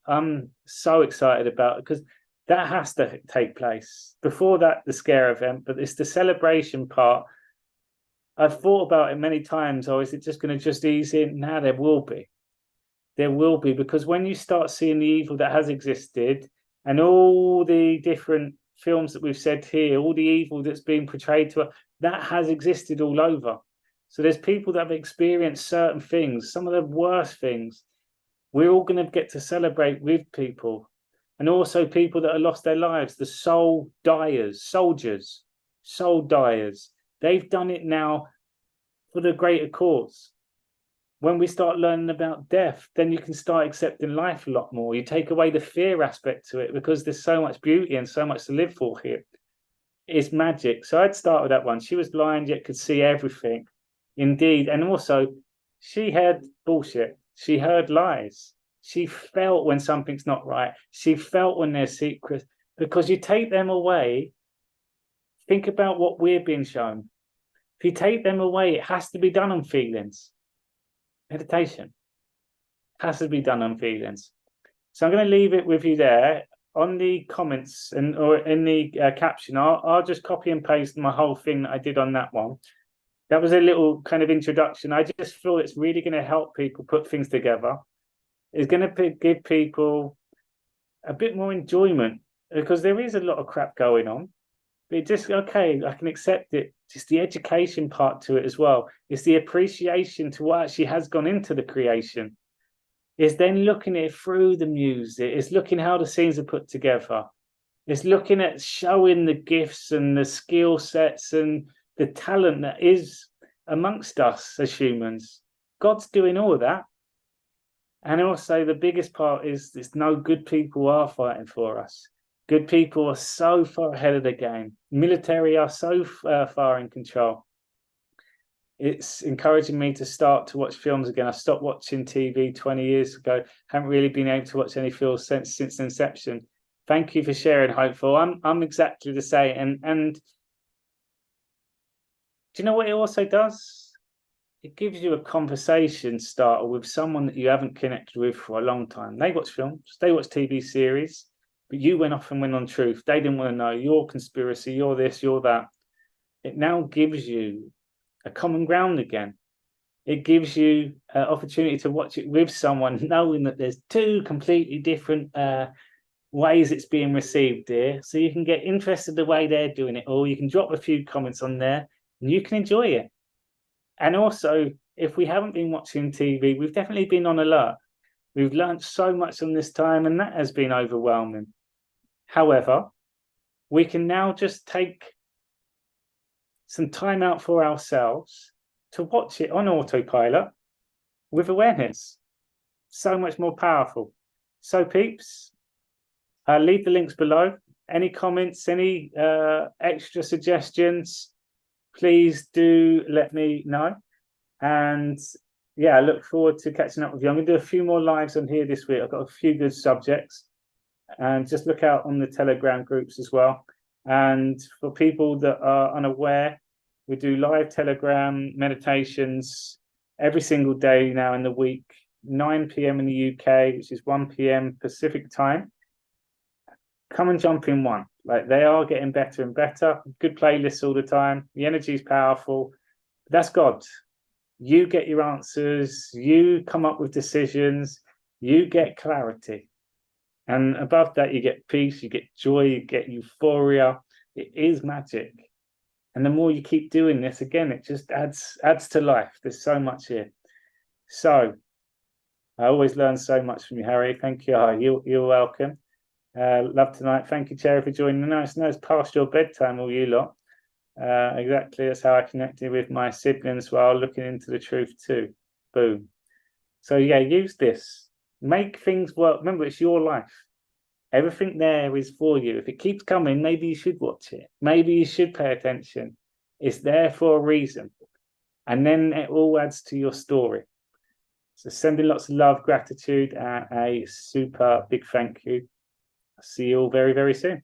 so excited about, because that has to take place. Before that, the scare event, but it's the celebration part. I've thought about it many times. Oh, is it just going to just ease in? Now there will be. There will be, because when you start seeing the evil that has existed and all the different films that we've said here, all the evil that's being portrayed to us, that has existed all over. So there's people that have experienced certain things, some of the worst things. We're all going to get to celebrate with people, and also people that have lost their lives, the soul dyers, soldiers, soul dyers. They've done it now for the greater cause. When we start learning about death, then you can start accepting life a lot more. You take away the fear aspect to it, because there's so much beauty and so much to live for here. It's magic. So I'd start with that one. She was blind, yet could see everything. Indeed. And also, she had bullshit. She heard lies. She felt when something's not right. She felt when there's secrets. Because you take them away, think about what we're being shown. If you take them away, it has to be done on feelings. Meditation has to be done on feelings. So I'm going to leave it with you there. On the comments or in the caption, I'll just copy and paste my whole thing that I did on that one. That was a little kind of introduction. I just feel it's really going to help people put things together. It's going to give people a bit more enjoyment, because there is a lot of crap going on. But just, okay, I can accept it. Just the education part to it as well. It's the appreciation to what actually has gone into the creation. It's then looking at it through the music. It's looking how the scenes are put together. It's looking at showing the gifts and the skill sets and the talent that is amongst us as humans. God's doing all of that. And also the biggest part is there's no good people are fighting for us. Good people are so far ahead of the game. Military are so far in control. It's encouraging me to start to watch films again. I stopped watching TV 20 years ago. Haven't really been able to watch any films since Inception. Thank you for sharing, Hopeful. I'm exactly the same. And do you know what it also does? It gives you a conversation starter with someone that you haven't connected with for a long time. They watch films, they watch TV series, but you went off and went on truth. They didn't want to know your conspiracy, you're this, you're that. It now gives you a common ground again. It gives you an opportunity to watch it with someone, knowing that there's two completely different ways it's being received here. So you can get interested in the way they're doing it, or you can drop a few comments on there and you can enjoy it. And also, if we haven't been watching TV, we've definitely been on alert. We've learned so much on this time, and that has been overwhelming. However, we can now just take some time out for ourselves to watch it on autopilot with awareness. So much more powerful. So peeps, leave the links below. Any comments, any extra suggestions, please do let me know. And yeah, I look forward to catching up with you. I'm going to do a few more lives on here this week. I've got a few good subjects. And just look out on the Telegram groups as well. And for people that are unaware, we do live Telegram meditations every single day now in the week, 9 p.m. in the UK, which is 1 p.m. Pacific time. Come and jump in one. Like, they are getting better and better. Good playlists all the time. The energy is powerful. That's God. You get your answers. You come up with decisions. You get clarity. And above that, you get peace, you get joy, you get euphoria. It is magic. And the more you keep doing this, again, it just adds to life. There's so much here. So I always learn so much from you, Harry. Thank you. You're welcome. Love tonight. Thank you, Cherry, for joining us. No, it's past your bedtime, all you lot. Exactly. That's how I connected with my siblings while looking into the truth too. Boom. So yeah, use this. Make things work. Remember, it's your life. Everything there is for you. If it keeps coming, maybe you should watch it. Maybe you should pay attention. It's there for a reason. And then it all adds to your story. So sending lots of love, gratitude, and a super big thank you. I'll see you all very, very soon.